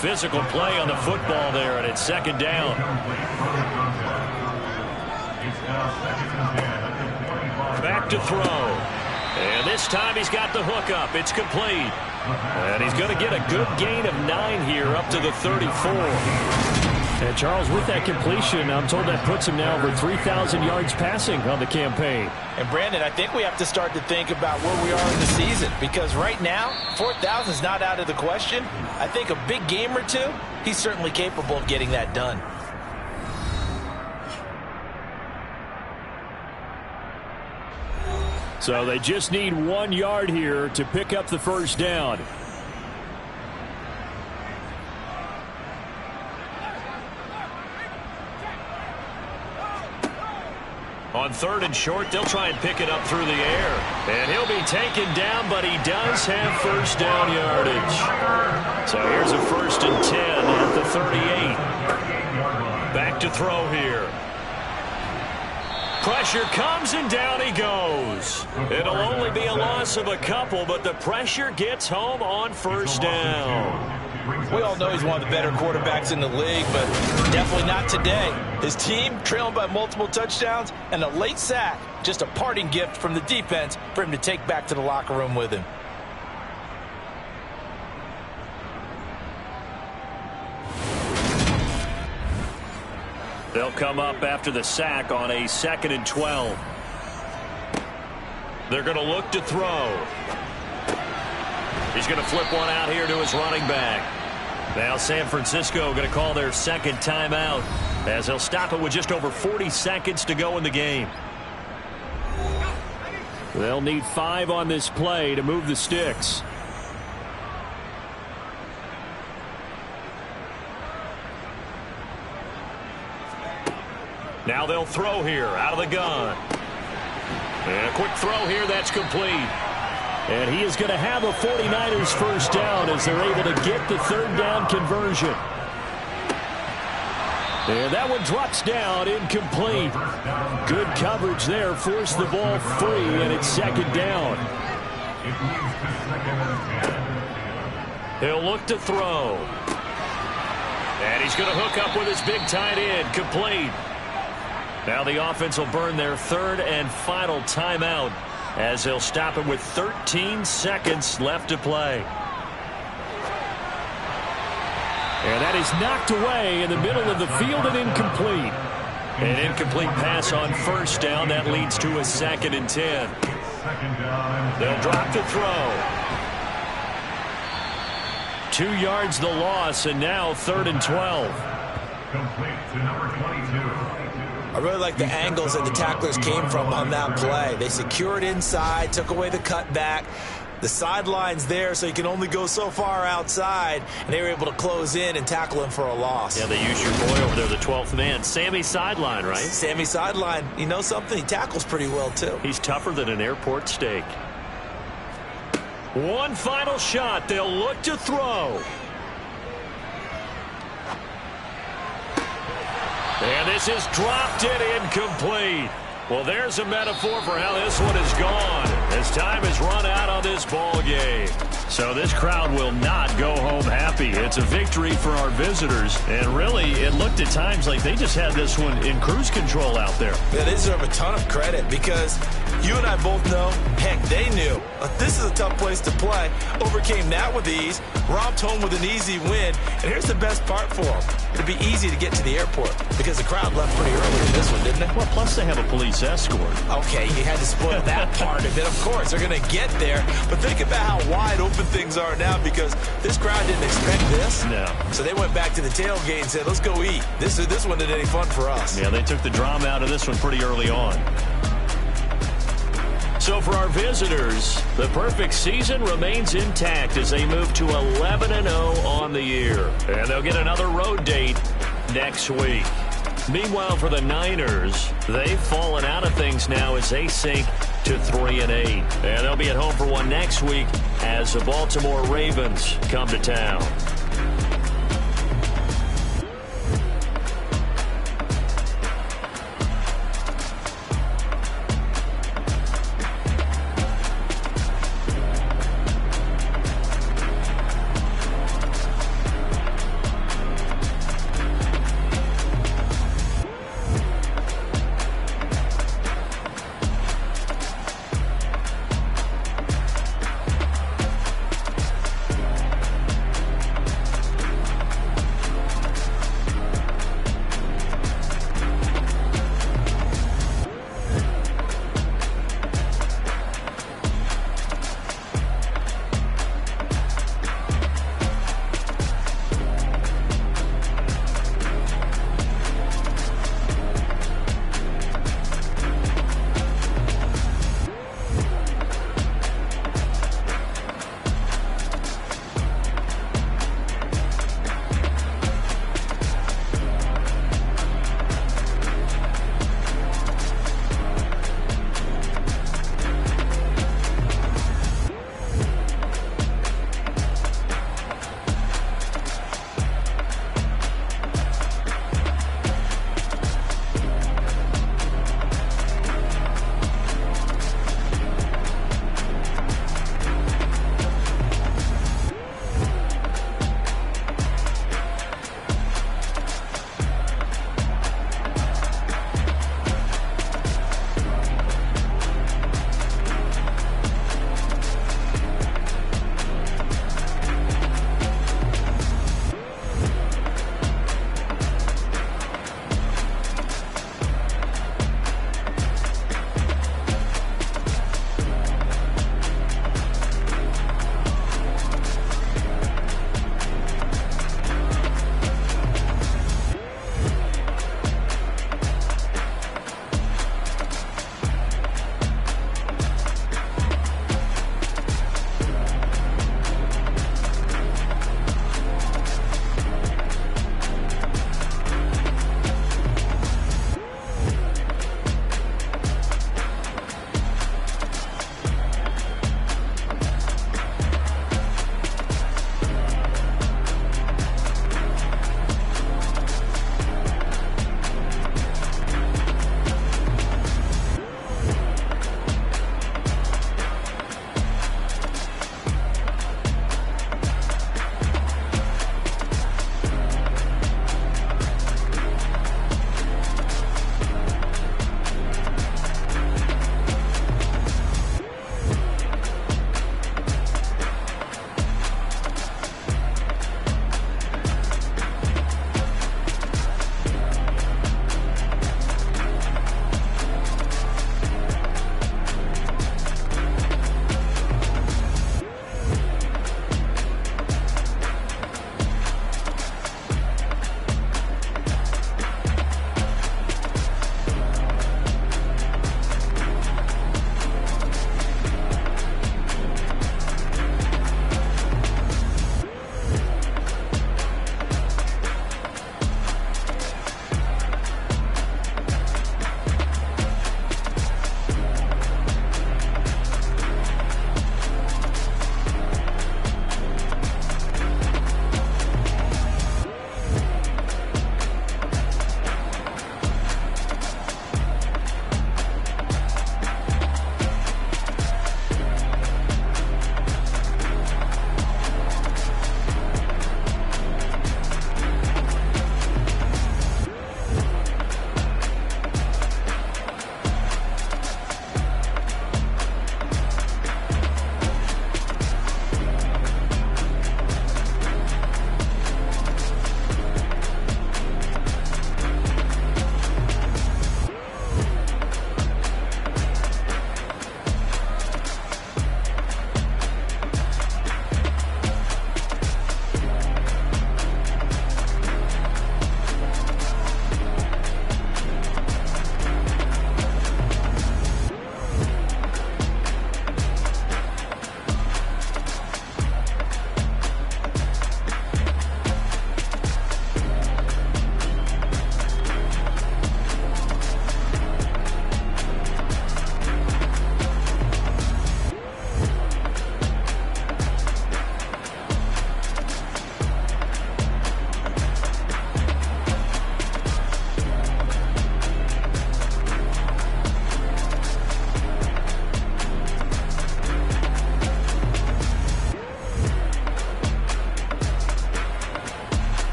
Physical play on the football there, and it's 2nd down. Back to throw. And this time he's got the hook up. It's complete. And he's going to get a good gain of 9 here up to the 34. And Charles, with that completion, I'm told that puts him now over 3,000 yards passing on the campaign. And Brandon, I think we have to start to think about where we are in the season, because right now 4,000 is not out of the question. I think a big game or two, he's certainly capable of getting that done. So they just need 1 yard here to pick up the first down. On 3rd and short, they'll try and pick it up through the air. And he'll be taken down, but he does have first down yardage. So here's a 1st and 10 at the 38. Back to throw here. Pressure comes, and down he goes. It'll only be a loss of a couple, but the pressure gets home on first down. We all know he's one of the better quarterbacks in the league, but definitely not today. His team trailing by multiple touchdowns, and a late sack, just a parting gift from the defense for him to take back to the locker room with him. They'll come up after the sack on a 2nd and 12. They're going to look to throw. He's going to flip one out here to his running back. Now San Francisco going to call their second timeout as they'll stop it with just over 40 seconds to go in the game. They'll need 5 on this play to move the sticks. Now they'll throw here out of the gun. And a quick throw here that's complete. And he is going to have a 49ers first down as they're able to get the third down conversion. And that one drops down, incomplete. Good coverage there, forced the ball free, and it's second down. He'll look to throw. And he's going to hook up with his big tight end, complete. Now the offense will burn their third and final timeout as they'll stop it with 13 seconds left to play. And that is knocked away in the middle of the field and incomplete. An incomplete pass on first down. That leads to a 2nd and 10. They'll drop to throw. 2 yards the loss, and now 3rd and 12. Complete to number 22. I really like the angles that the tacklers came from on that play. They secured inside, took away the cutback. The sideline's there, so you can only go so far outside, and they were able to close in and tackle him for a loss. Yeah, they used your boy over there, the 12th man. Sammy Sideline, right? Sammy Sideline. You know something? He tackles pretty well, too. He's tougher than an airport steak. One final shot. They'll look to throw. And this is dropped in incomplete. Well, there's a metaphor for how this one is gone as time has run out on this ball game. So this crowd will not go home happy. It's a victory for our visitors. And really, it looked at times like they just had this one in cruise control out there. Yeah, they deserve a ton of credit because you and I both know, heck, they knew. This is a tough place to play. Overcame that with ease. Romped home with an easy win. And here's the best part for them. It'd be easy to get to the airport because the crowd left pretty early in this one, didn't it? Well, plus they have a police escort. Okay, you had to spoil that part of it. Of course, they're going to get there. But think about how wide open things are now because this crowd didn't expect this. No. So they went back to the tailgate and said, let's go eat. This one isn't any fun for us. Yeah, they took the drama out of this one pretty early on. So for our visitors, the perfect season remains intact as they move to 11-0 on the year. And they'll get another road date next week. Meanwhile, for the Niners, they've fallen out of things now as they sink to 3-8. And they'll be at home for one next week as the Baltimore Ravens come to town.